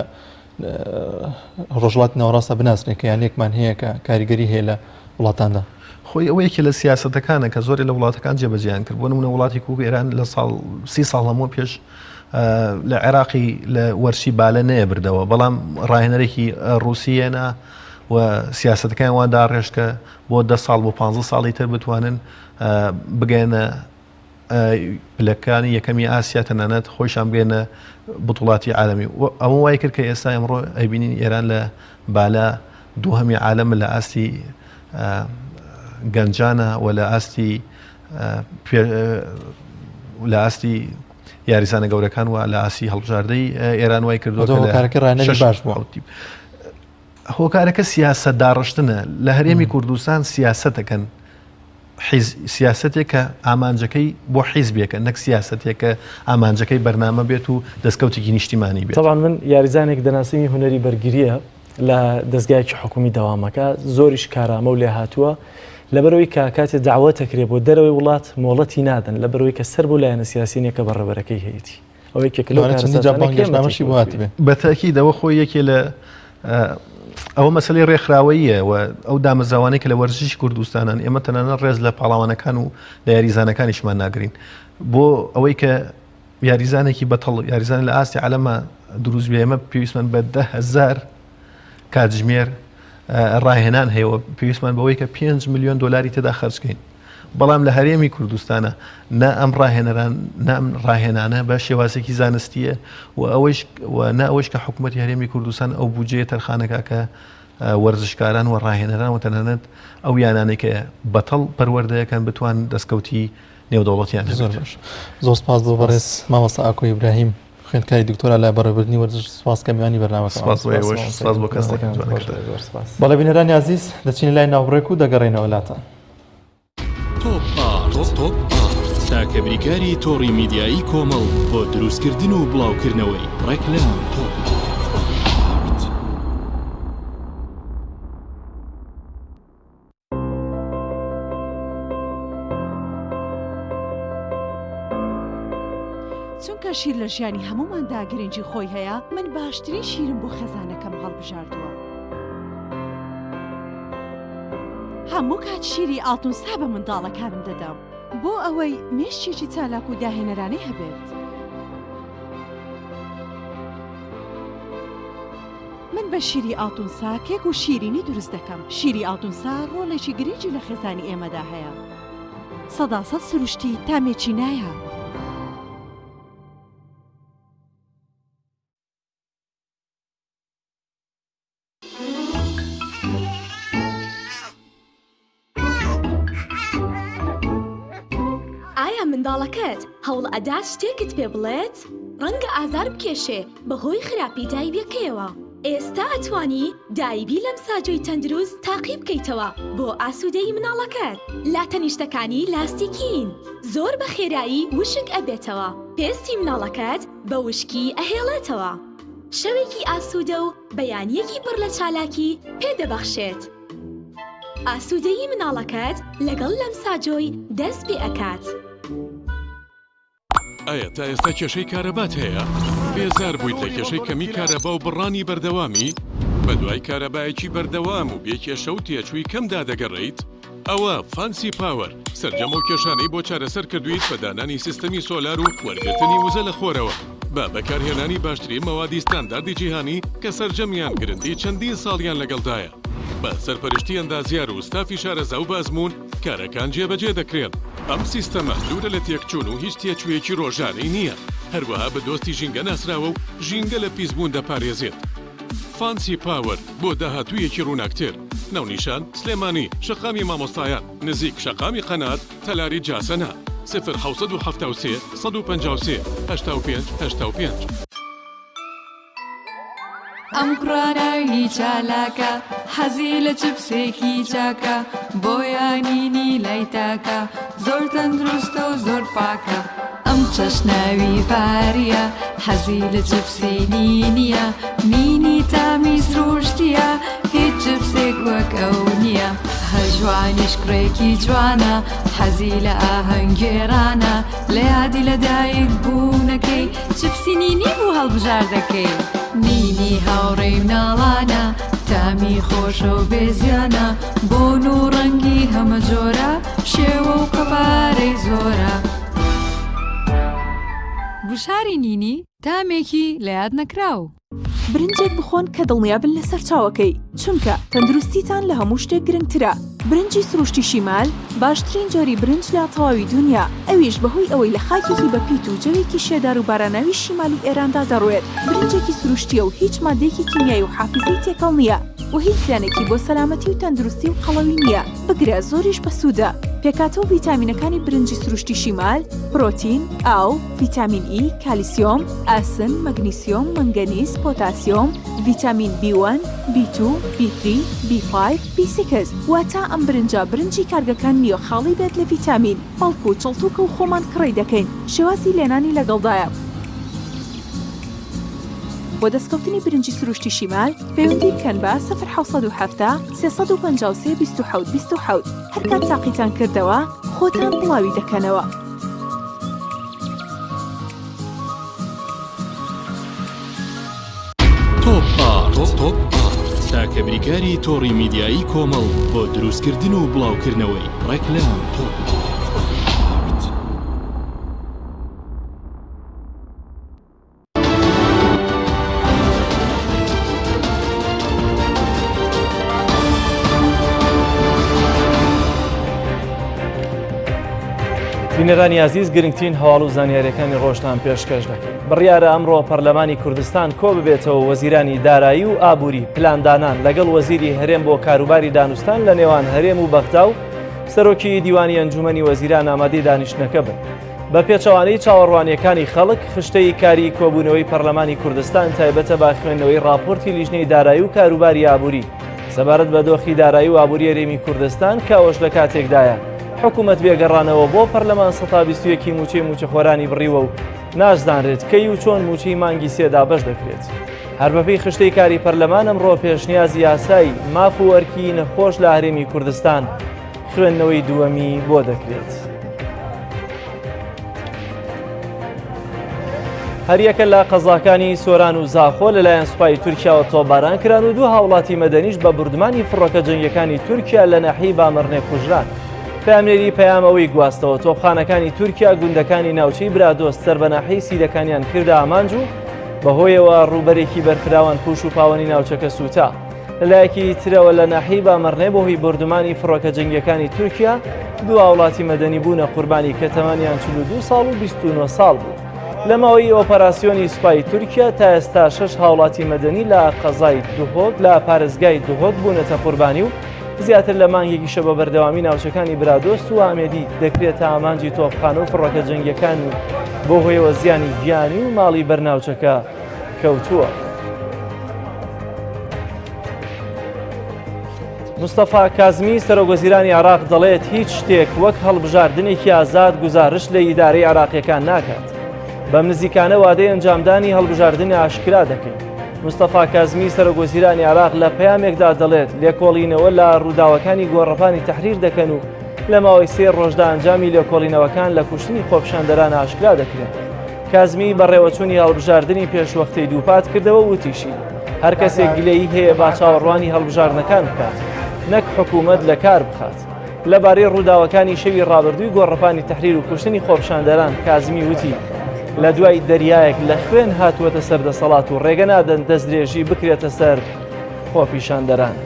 ڕۆژڵاتی ناوەڕاستە بناسنێت کە یانێکمان هەیە کە کاریگەری هەیە لە وڵاتاندا. خۆی ئەوەیەکی لە سیاسەتەکانە کە زۆری لە وڵاتەکان جێبەجیان کرد بۆ نمونە وڵاتی کوک ئێران لە 30 ساڵ هەموو پێش لە عێراقی لە وەرشی بالە نەیە بردەوە بەڵام ڕاهێنەرێکی ڕووسیەنە و سیاسەتەکان وا داڕێژکە بۆ 10 ساڵ بۆ 15 ساڵی تر بتوانن بگەێنە پلەکانی یەکەمی ئاسیا تەنانەت خۆیشان بگەێنە بوتوڵاتی عالەمی ئەوە وای کرد کە ئێستا ئەمڕۆ ئەیبینین ئێران لە بالا دووهەمی عالەم لە ئاستی گەنجانە و لە ئاستی یاریزانە گەورەکان و لە ئاسی هەڵبژاردەی ئێران وای کردووە باش بووە هۆکارەکە سیاسەت داڕشتنە لە هەرێمی کوردستان سیاسەتەکەن سیاسەتێک کە ئامانجەکەی بۆ حیزبێکە نەک سیاسەتێک کە ئامانجەکەی بەرنامە بێت و دەستکەوتێکی نیشتیمانی بێت. طبعاً من یاریزانێک دەناسیمی هونەری بەرگریە لە دەستگایەکی حکومی داوامەکە زۆریش کارامە و لێ هاتووە لەبەرەوەی کە کاتێ داوەتەکرێ بۆ دەرەوەی وڵات مۆڵەتی نادەن لەبەرەوەی کە سەر بۆ لایەنە سیاسینێکە بەڕێبەرەکەی هەیەی ئەوەی بەتاکیدەوە خۆی یەکێ لە ئەوە مەسلەی ڕێکخراوەیە و ئەو دامەزراوانەی کە لە وەرزشی کوردستانان ئێمە تەنانەت ڕێز لە پاڵاوانەکان و لە یاریزانەکانیشمان ناگرین بۆ ئەوەی کە یاریزانێکی بەتەڵ یاریزان لە ئاستی عالەمە دروست بێ ئێمە پێویستمان بە 10,000 کاتژمێر ڕاهێنان هەیەوە پێویستمان بەوەی کە 5 ملیۆن دۆلاری تێدا خەرجکەین بەڵام لە هەرێمی کوردستانە نا ئەم ڕاهێنانە بە شێوازێکی زانستیە و ئەوەش کە حکوومەتی هەرێمی کوردستان ئەو بودجەیە تەرخانەکە کە وەرزشکاران و ڕاهێنەران و تەنانەت ئەو یانانێک کە بەتەڵ پەروەردەیەکان بتوان دەستکەوتی نێودەوڵەتیان. زۆر سپاس بۆ بەڕێز مامۆستا ئاکۆ ئیبراهیم خوێندکاری دکتۆرە لە بەڕێوەبردننی وەرزش سپاس کەمیوانی بەرنامە بەڵێ بینەرانی عزیز دەچین لای ناوڕێک و دەگەڕێنەوە وڵاتان. تۆپ تاکە بریکاری تۆڕی میدیایی کۆمەڵ بۆ دروستکردن و بڵاوکردنەوەی ڕێکلام چونکە شیر لە ژیانی هەموماندا گرنگی خۆی هەیە من باشترین شیرم بۆ خەزانەکەم هەڵبژاردووە. هەموو کات شیری ئاڵتونسا بە منداڵەکانم دەدەم بۆ ئەوەی مێشتێکی چالاک و داهێنەرانەی هەبێت. من بە شیری ئاڵتونسا کێک و شیرینی دروست دەکەم. شیری ئاڵتونسا ڕۆڵێکی گرنگی لە خێزانی ئێمەدا هەیە. 100% سروشتی تامێکی نایە. منداڵەکەت هەوڵ ئەدات شتێکت پێ بڵێت؟ ڕەنگە ئازار بکێشێ بەهۆی خراپی دایبیەکەیەوە. ئێستا ئەتوانی دایبی لەم ساجۆی تەندروست تاقی بکەیتەوە بۆ ئاسوودەی مناڵەکەت. لاتەنیشتەکانی لاستیکین، زۆر بە خێرایی وشک ئەبێتەوە. پێستی مناڵەکەت بە وشکی ئەهێڵێتەوە. شەوێکی ئاسوودە و بەیانیەکی پڕ لە چالاکی پێدەبەخشێت. ئاسوودەیی مناڵەکەت لەگەڵ لەمساجۆی دەست پێ ئەکات. ئایا تا ئێستا کێشەی کارەبات هەیە؟ بێزار بوویت لە کێشەی کەمی کارەبا و بڕانی بەردەوامی؟ بە دوای کارەبایەکی بەردەوام و بێکێشە و تێچووی کەمدا دەگەڕێیت؟ ئەوە فانسی پاوەر سەرجەم و کێشانەی بۆ چارەسەر کردویت بە دانانی سیستەمی سۆلار و وەرگرتنی وزە لە خۆرەوە بە بەکارهێنانی باشترین مەوادی ستانداردی جیهانی کە سەرجەمیان گرنگی چەندین ساڵیان لەگەڵدایە. بە سەرپەرشتی ئەندازیار و ستافی شارەزا و بازمون کارەکان جێبەجێ دەکرێن. ئەم سیستەمە دوورە لە تێکچوون و هیچ تێچوویەکی ڕۆژانەی نییە. هەروەها بە دۆستی ژینگە ناسراوە و ژینگە لە پیسبوون دەپارێزێت. فانسی پاوەر بۆ داهاتوویەکی ڕووناکتر. ناونیشان سلێمانی شەقامی مامۆستایان نزیک شەقامی قەنات تەلاری جاسەنا 0 153 85 85. ئەم کوڕاناوی چالاکە حەزی لە چپسێکی چاکە بۆیانینی لای تاکە زۆر تەندروستە و زۆر پاکە. ئەم چەشناوی ڤاریە حەزی لە چپسی نینیە نینی تامی سروشتیە هیچ چپسێک وەک ئەو نییە. هەژوانیش کوڕێکی جوانە حەزی لە ئاهەنگێرانە لە یادی لەدایک بوونەکەی چپسی نینی بوو هەڵبژار دەکەی. نینی هاوڕێی مناڵانە تامی خۆشە و بێزیانە بۆن و ڕەنگی هەمە جۆرە شێوە و قەبارەی زۆرە. بشاری نینی تامێکی لە یاد نەکراو. برنجێک بخۆن کە دڵنیابن لەسەر چاوەکەی چونکە تەندروستیتان لە هەموو شتێک گرنگترە. برنجی سروشتی شیمال باشترین جۆری برنج لە تەواوی دنیا، ئەویش بەهۆی ئەوەی لە خاکێکی بەپیت و جەوێکی شێدار و باراناوی شیمالی ئێراندا دەڕوێت. برنجێکی سروشتیە و هیچ مادەیەکی کیمیایی و حافزەی تێکەڵ نییە و هیچ زیانێکی بۆ سەلامەتی و تەندروستی و قەڵەوی نییە. بگرە زۆریش بەسوودە. پێکاتەوە ڤیتامینەکانی برنجی سروشتی شیمال پرۆتین، ئاو، ڤیتامین ئی، کالیسیۆم، ئاسن، مەگنیسیۆم، مەنگەنیز، پۆتاسیۆم، ڤیتامین B1، B2، B3، B5، B6. واتە ئەم برنجە برنجی کارگەکان نییە خاڵی بێت لە ڤیتامین، بەڵکو و چڵتوکە و خۆمان کڕی دەکەین. شێوازی لێنانی لەگەڵدایە. بۆ دەستکەوتنی برنجی سروشتی شیمال پەیوەندی بکەن بە 0 353 27 27. هەر کات تاقیتان کردەوە خۆتان بڵاوی دەکەنەوە. تۆپ ئارت تاکە بریکاری تۆڕی میدیایی کۆمەڵ بۆ دروستکردن و بڵاوکردنەوەی ڕێکلام. بینەرانی عزیز گرنگترین هەواڵ و زانیاریەکانی ڕۆژتان پێشکەش دەکەین. بڕیارە ئەمڕۆ پەرلەمانی کوردستان کۆ ببێتەوە وەزیرانی دارایی و ئابووری پلاندانان لەگەڵ وەزیری هەرێم بۆ کاروباری دانوستان لە نێوان هەرێم و بەغدا و سەرۆکی دیوانی ئەنجومەنی وەزیران ئامادەی دانیشتنەکە بن. بە پێچەوانەی چاوەڕوانیەکانی خەڵک خشتەی کاری کۆبوونەوەی پەرلەمانی کوردستان تایبەتە با خوێندنەوەی راپۆرتی لیژنەی دارایی و کاروباری ئابووری سەبارەت بە دۆخی دارایی و ئابووری هەرێمی کوردستان کاوەش لە کاتێکدایە حکوومەت بێگەڕانەوە بۆ پەرلەمان 121 موچەی موچەخۆرانی بڕیوە و نازدانرێت کەی و چۆن موچەی مانگی سێدا بەش دەکرێت. هەر بەپێی خشتەی کاری پەرلەمان ئەمڕۆ پێشنیازی یاسایی ماف و وەرکی نەخۆش لە هەرێمی کوردستان خوێندنەوەی دووەمی بۆ دەکرێت. هەریەکە لە قەزاکانی سۆران و زاخۆ لەلایەن سوپای تورکیاوە تۆباران کران و دوو هاوڵاتی مەدەنیش بە بردمانی فڕۆکە جەنگیەکانی تورکیا لە ناحیەی بامەڕنێ کوژران. پامنێری پەیامەوەی گواستەوە تۆپخانەکانی تورکیا گوندەکانی ناوچەی برادۆست سەر بە ناحیەی سیدەکانیان کردە ئامانج و بەهۆیەوە ڕووبەرێکی بەرفراوان پوش و پاوەنی ناوچەکە سووتا. لەلایەکی ترەوە لە ناحیەی بامەڕنێ بەهۆی بردومانی فڕۆکە جەنگیەکانی تورکیا دوو هاوڵاتی مەدەنی بوونە قوربانی کە تەمەنیان 42 ساڵ و 29 ساڵ بوو. لەمەوەی ئۆپەراسیۆنی سوپای تورکیا تا ئێستا 6 هاوڵاتی مەدەنی لە قەزای دوهۆک لە پارێزگای دوهۆک بوونەتە قوربانی و زیاتر لە مانگێکیشە بە بەردەوامی ناوچەکانی برادۆست و ئامێدی دەکرێتە ئامانجی تۆپخانە و فڕۆکە جەنگیەکان و بۆ هۆیەوە زیانی گیانی و ماڵی بەرناوچەکە کەوتووە. مستەفا کازمی سەرۆکوەزیرانی عێراق دەڵێت هیچ شتێک وەک هەڵبژاردنێکی ئازاد گوزارش لە ئیدارەی عێراقیەکان ناکات. بەم نزیکانە وادەی ئەنجامدانی هەڵبژاردنی ئاشکرا دەکەین. مستەفا کازمی سەرۆکوەزیرانی عێراق لە پەیامێکدا دەڵێت لێکۆڵینەوە لە ڕووداوەکانی گۆڕەپانی تەحریر دەکەن و لە ماوەی 3 ڕۆژدا ئەنجامی لێکۆڵینەوەکان لە کوشتنی خۆپیشاندەران ئاشکرا دەکرێت. کازمی بەڕێوەچوونی هەڵبژاردننی پێشوەختەی دووپات کردەوە وتیشی هەر کەسێک گلەیی هەیە با چاوەڕوانی هەڵبژاردنەکان بکات نەک حکوومەت لە کار بخات. لەبارەی ڕووداوەکانی شەوی ڕابردووی گۆڕەپانی تەحریر و کوشتنی خۆپیشاندەران کازمی وتی لە دوای دەریایەک لە خوێن هاتووەتە سەر دەسەڵات و ڕێگە نادەن دەستدرێژی بکرێتە سەر خۆپیشاندەران.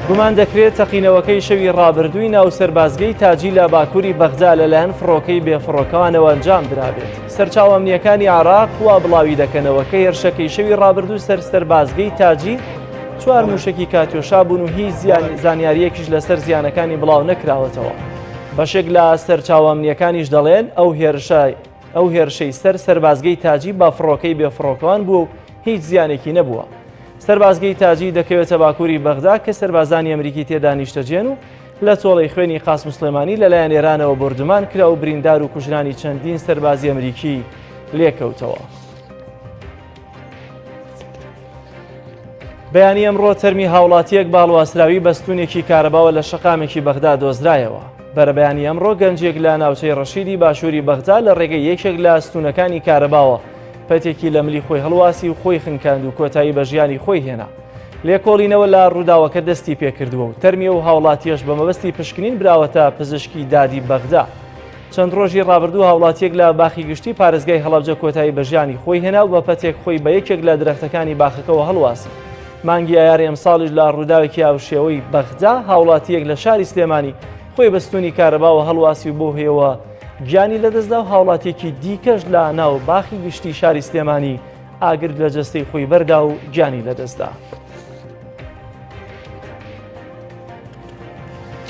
گومان دەکرێت تەقینەوەکەی شەوی ڕابردووی ناو سەربازگەی تاجی لە باکووری بەغدا لەلایەن فڕۆکەی بێفڕۆکەوانەوە ئەنجام درابێت. سەرچاو ئەمنیەکانی عێراق وا بڵاوی دەکەنەوە کە هێرشەکەی شەوی ڕابردوو سەربازگەی تاجی 4 موشکی کاتۆشا بوون و هیچ زانیاریەکیش لەسەر زیانەکانی بڵاو نەکراوەتەوە. بەشێک لە سەرچاو ئەمنیەکانیش دەڵێن ئەو هێرشەی سەربازگەی تاجی با فڕۆکەی بێفڕۆکەوان بوو و هیچ زیانێکی نەبووە. سەربازگەی تاجی دەکەوێتە باکووری بەغدا کە سەربازانی ئەمریکی تێدا نیشتەجێن و لە تۆڵەی خوێنی قاسم سلێمانی لەلایەن ئێرانەوە بردومان کرا و بریندار و کوژرانی چەندین سەربازی ئەمریکی لێکەوتەوە. بەیانی ئەمڕۆ تەرمی هاوڵاتیەک باڵواسراوی بەستونێکی کارەباوە لە شەقامێکی بەغدا دۆزرایەوە. بەرەبەیانی ئەمڕۆ گەنجێک لە ناوچەی ڕەشیدی باشووری بەغدا لە ڕێگەی یەکێک لە ئەستونەکانی کارەباوە پەتێکی لە ملی خۆی هەڵواسی و خۆی خنکاند و کۆتایی بە ژیانی خۆی هێنا. لێکۆڵینەوە لە ڕووداوەکە دەستی پێکردووە و تەرمیە و هاوڵاتیەش بە مەبەستی پشکنین براوەتە پزیشکی دادی بەغدا. چەند ڕۆژی ڕابردوو هاوڵاتیەک لە باخی گشتی پارێزگای هەڵەبجە کۆتایی بە ژیانی خۆی هێنا و بە پەتێک خۆی بە یەکێک لە درەختەکانی باخەکەەوە هەڵواسی. مانگی ئایاری ئەمساڵیش لە ڕووداوێکی هاوشێوەی بەغدا هاوڵاتیەک لە شاری سلێمانی خۆی بەستونی کارەباوە هەڵواسی و بۆ هێوە گیانی لەدەستدا و هاوڵاتێکی دیکەش لە ناو باخی گشتی شاری سلێمانی ئاگرد لە جەستەی خۆی بەردا و گیانی لەدەستدا.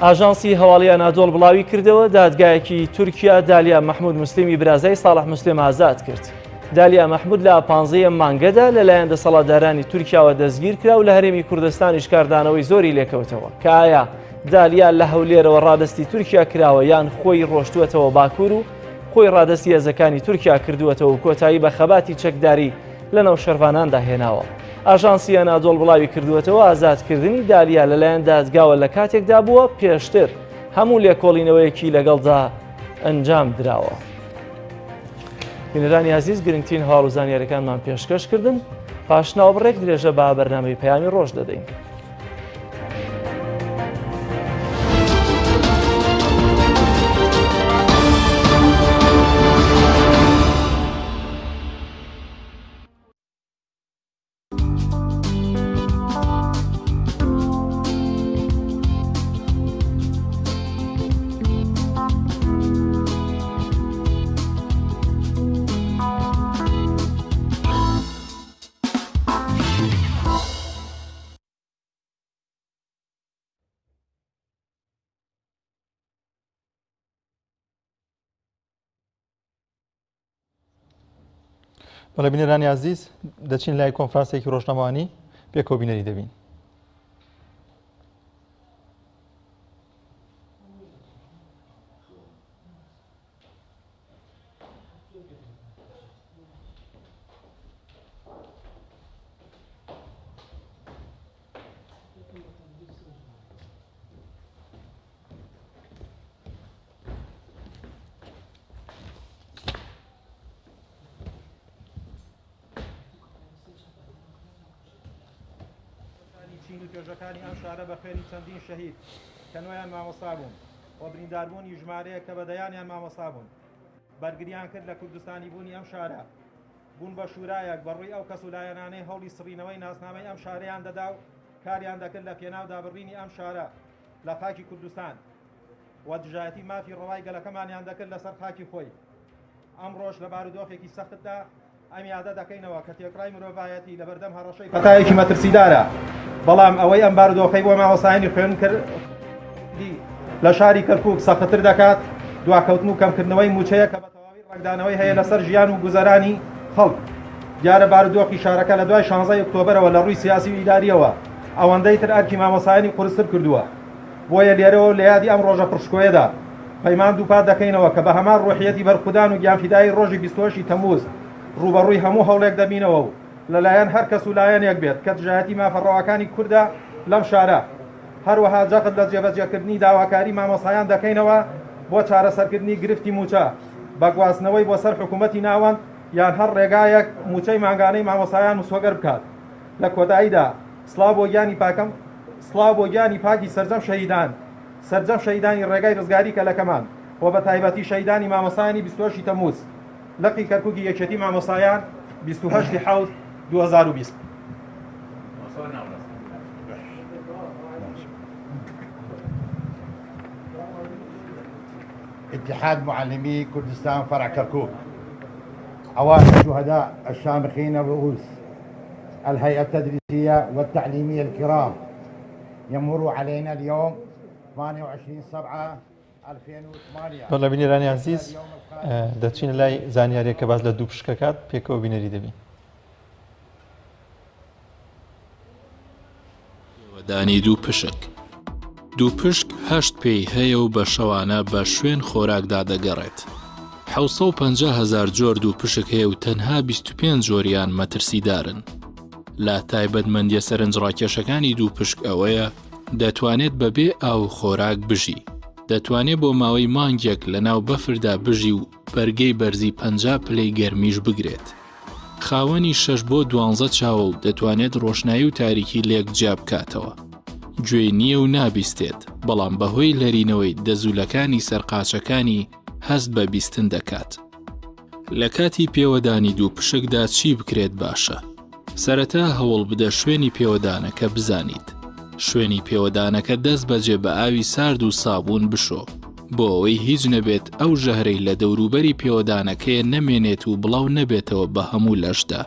ئاژانسی هەواڵی ئەنادۆڵ بڵاوی کردەوە دادگایەکی تورکیا دالیا مەحمود مسلمی برازای ساڵح مسلم ئازاد کرد. دالیا مەحمود لە 15 مانگەدا لەلایەن دەسەڵاتدارانی تورکیاوە دەستگیر کرا و لە هەرێمی کوردستانی شکاردانەوەی زۆری لێکەوتەوە کە ئایا دالیا لە هەولێرەوە ڕادستی تورکیا کراوە یان خۆی ڕۆشتووەتەوە باکوور و خۆی ڕادستی هێزەکانی تورکیا کردووەتەوە و کۆتایی بە خەباتی چەکداری لەناو شەرواناندا هێناوە. ئاژانسی ئەنادۆڵ بڵاوی کردووەتەوە ئازادکردنی دالیا لەلایەن دادگاوە لە کاتێکدا بووە پێشتر هەموو لێکۆڵینەوەیەکی لەگەڵدا ئەنجام دراوە. بینەرانی عزیز گرنگترین هەواڵ و زانیاریەکانمان پێشکەش کردن پاشناوە بڕێک درێژە بە بەرنامەی پەیامی ڕۆژ دەدەین. بەڵێ بینەرانی عزیز دەچین لای کۆنفرانسێکی ڕۆژنامەوانی پێکەوە بینەری دەبین. توێژەکانی ئەم شارە بە خێری چەندین شەهید کە نوێیان مامۆستا بوون و برینداربوونی ژمارەیە کە بەدەیانیان مامۆستا بوون بەرگریان کرد لە کوردستانی بوونی ئەم شارە بوون بە شورایەک بەڕووی ئەو کەس و لایەنانەی هەوڵی سڕینەوەی ناسنامەی ئەم شارەیان دەدا و کاریان دەکرد لە پێناو دابڕینی ئەم شارە لە خاکی کوردستان و دژایەتی مافی ڕەوای گەلەکەمانیان دەکرد لەسەر خاکی خۆی. ئەم ڕۆژ لە بارودۆخێکی سەختدا ئەم یادە دەکەینەوە کە تێکڕای مرۆڤایەتی لە بەردەم هەڕەشەی قەتایەکی مەترسیدارە، بەڵام ئەوەی ئەم بارودۆخەی بۆ ماوەسانی خوێن کردی لە شاری کەرکووک سەختتر دەکات دواکەوتن و کەمکردنەوەی موچەیە کە بە تەواوی ڕێکدانەوەی هەیە لەسەر ژیان و گوزەرانی خەڵک. دیارە بارودۆخی شارەکە لە دوای 16 ئۆکتۆبەرەوە لە ڕووی سیاسی و ئیداریەوە ئەوەندەی تر ئەرکی مامۆسایانی قورستر کردووە. بۆیە لێرەوە لە یادی ئەم ڕۆژە پڕشکۆیەدا پەیمان دووپات دەکەینەوە کە بە هەمان ڕۆحیەتی بەرخودان و گیانفیدایی ڕۆژی 28 تەمووز ڕوبەڕووی هەموو هەوڵێک دەبینەوە و لەلایەن هەر کەس و لایەنێک بێت کە دژایەتی مافەڕەوەکانی کووردە لەم شارە هەروەها جەقت لە جێبەجێکردنی داواکاری مامۆسایان دەکەینەوە بۆ چارەسەرکردنی گرفتی موچە بە گواستنەوەی بۆ سەر حکوومەتی ناوەند یان هەر ڕێگایەک موچەی ماگانەی مامۆسایان وسوەگەر بکات لە کۆتاییدا سڵاو بۆ گیانی پاکەم سڵاو بۆ گیانی پاکی سەرجەم شەهیدانی ڕێگای ڕزگاری کەلەکەمان و بە تایبەتی شەهیدانی مامۆسایانی 28 تەمووز لەقی کەرکووکی یەکێتی مامۆسایان 28 حەوت 2020. اتحاد معلمي كردستان فرع كركوك، عوائل الشهداء الشامخين الرؤوس، الهيئة التدريسية والتعليمية الكرام، يمر علينا اليوم 28/7/2008. بەڵێ بینێرانی عزیز دەچینە لای زانیاریەکە باز لە دوو پشکەکات پێکەوە بینەری دەبین. دانی دوو پشک. دوو پشک 8 پێی هەیە و بە شەوانە بە شوێن خۆراکدا دەگەڕێت. 750,000 جۆر دوو پشک هەیە و تەنها 25 جۆریان مەترسیدارن. لا تایبەتمەندیە سەرنجڕاکێشەکانی دوو پشک ئەوەیە دەتوانێت بەبێ ئاو خۆراک بژی. دەتوانێت بۆ ماوەی مانگێک لە ناو بەفردا بژی و بەرگەی بەرزی 50 پلەی گەرمیش بگرێت. خاوەنی 6 بۆ 12 چاوە و دەتوانێت ڕۆشنایی و تاریکی لێک جیا بکاتەوە. گوێ نییە و نابیستێت، بەڵام بەهۆی لەرینەوەی دەزوولەکانی سەرقاچەکانی هەست بە بیستن دەکات. لە کاتی پێوەدانی دوو پشکدا چی بکرێت باشە؟ سەرەتا هەوڵ بدە شوێنی پێوەدانەکە بزانیت. شوێنی پێوەدانەکە دەست بەجێ بە ئاوی سارد و سابوون بشۆ بۆ ئەوەی هیچ نەبێت ئەو ژەهرەی لە دەوروبەری پێوەدانەکەیە نەمێنێت و بڵاو نەبێتەوە بە هەموو لەشدا.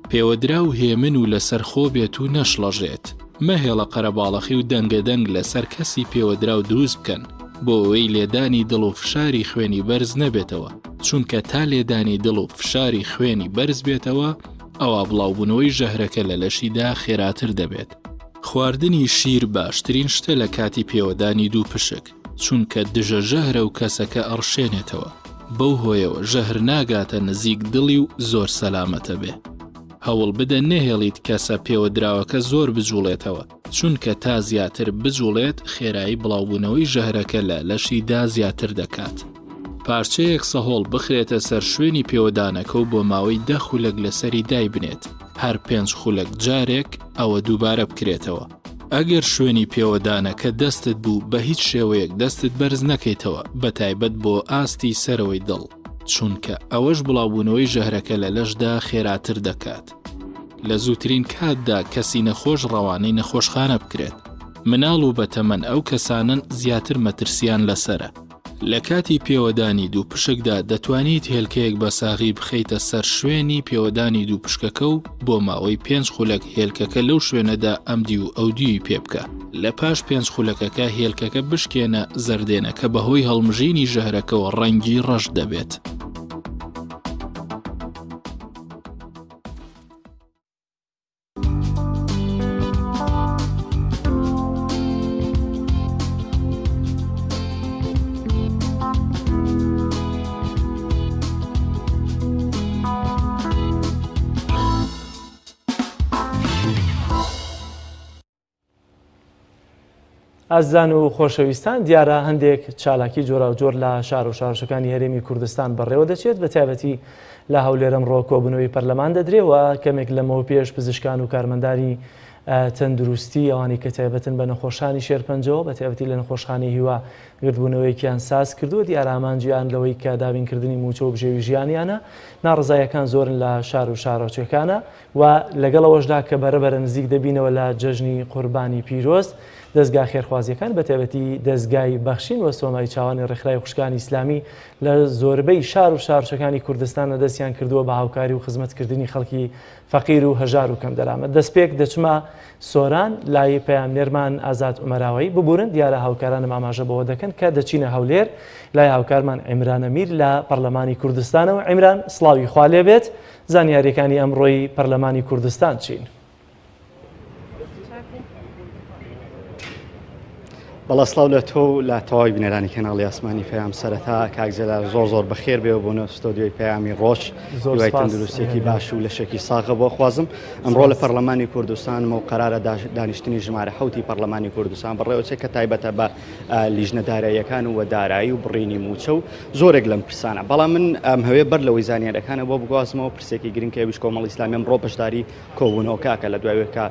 پێوەدرا و هێمن و لەسەر خۆ بێت و نەشڵەژێت. مەهێڵە قەرەباڵەخی و دەنگەدەنگ لەسەر کەسی پێوەدرا و دروست بکەن بۆ ئەوەی لێدانی دڵ و فشاری خوێنی بەرز نەبێتەوە، چونکە تا لێدانی دڵ و فشاری خوێنی بەرز بێتەوە ئەوە بڵاوبوونەوەی ژەهرەکە لە لەشیدا خێراتر دەبێت. خواردنی شیر باشترین شتە لە کاتی پێوەدانی دوو پشک، چونکە دژە ژەهرە و کەسەکە ئەڕشێنێتەوە. بەو هۆیەوە ژەهر ناگاتە نزیک دڵی و زۆر سەلامەتە بێ. هەوڵ بدە نەهێڵیت کەسە پێوەدراوەکە زۆر بجوڵێتەوە، چونکە تا زیاتر بجوڵێت خێرایی بڵاوبوونەوەی ژەهرەکە لە لەشیدا زیاتر دەکات. پارچەیەک سەهۆڵ بخرێتە سەر شوێنی پێوەدانەکە و بۆ ماوەی 10 خولەک لەسەری دای بنێت. هەر 5 خولەک جارێک ئەوە دووبارە بکرێتەوە. ئەگەر شوێنی پێوەدانەکە دەستت بوو بە هیچ شێوەیەک دەستت بەرز نەکەیتەوە، بە تایبەت بۆ ئاستی سەرەوەی دڵ، چونکە ئەوەش بڵاوبوونەوەی ژەهرەکە لە لەشدا خێراتر دەکات. لە زووترین کاتدا کەسی نەخۆش ڕەوانەی نەخۆشخانە بکرێت. مناڵ و بەتەمەن ئەو کەسانن زیاتر مەترسیان لەسرە. لە کاتی پێوەدانی دوو پشکدا دەتوانیت هێلکەیەک بە ساغی بخەیتە سەر شوێنی پێوەدانی دوو پشکەکە و بۆ ماوەی 5 خولەک هێلکەکە لەو شوێنەدا ئەمدی و ئەودیوی پێ بکە. لە پاش 5 خولەکەکە هێلکەکە بشکێنە زەردێنەکە بەهۆی هەڵمژینی ژەهرەکەەوە ڕەنگی ڕەش دەبێت. ئازان و خۆشەویستان، دیارە هەندێک چالاکی جۆرا و جۆر لە شار و شارشەکانی هەرێمی کوردستان بەڕێوە دەچێت، بە تایبەتی لە هەولێرە ئەمڕۆ کۆبوونەوەی پەرلەمان دەدرێەوە. کەمێک لەمەوە پێش پزیشکان و کارمەندانی تەندروستی ئەوانی کە تایبەتن بە نەخۆشانی شێرپەنجەوە بە تایبەتی لە نەخۆشخانەی هیوا گردبوونەوەیکیان ساز کردووە. دیارە ئامانجیان لەوەی کە دابینکردنی موچە و بژێوی ژیانیانە ناڕزایەکان زۆرن لە شار و شارۆچەکانە و لەگەڵەوەشدا کە بەرەبەرە نزیک دەبینەوە لە جەژنی قوربانی پیرۆز دەستگا خێرخوازیەکان بە تایبەتی دەستگای بەخشین و سۆمای چاوانی ڕێکخراوی خوشکانی ئیسلامی لە زۆربەی شار و شارچەکانی کوردستانە دەستیان کردووە بە هاوکاری و خزمەتکردنی خەڵکی فەقیر و هەژار و کەم دەرامەت. دەستپێک دەچمە سۆران لای پەیامنێرمان ئازاد عومەراوی ببورن. دیارە هاوکارانم ئاماژە بەوە دەکەن کە دەچینە هەولێر لای هاوکارمان عیمران ئەمیر لە پەرلەمانی کوردستانەوە. عیمران، سڵاوی خوا لێ بێت. زانیاریەکانی ئەمڕۆی پەرلەمانی کوردستان چین؟ بەڵەسڵاو لە تۆ لە تەواوی بنێرانی کەناڵی ئاسمانی پێیام سەرەتا کاکجەلال زۆر بەخێر بێ بۆنە ستۆدیۆی پەیامی ڕۆژ دوای تەندروستێکی باش و لەشێکی ساغە بۆ خوازم ئەمڕۆ لە پەرلەمانی کوردستانمە و قەرارە دانیشتنی ژمارە 7 پەرلەمانی کوردستان بەڕێوەچێک کە تایبەتە بە لیژنەداراییەکان و وەدارایی و بڕینی موچە و زۆرێک لەم پرسانە بەڵام من هەوێ بەر لەوەی زانیاریەکانە بۆ بگوازمەوە پرسێکی گرنگکەویش کۆمەڵی ئیسلامی ئەمڕۆ بەشداری کۆبوونەوەکە لە دوایەوە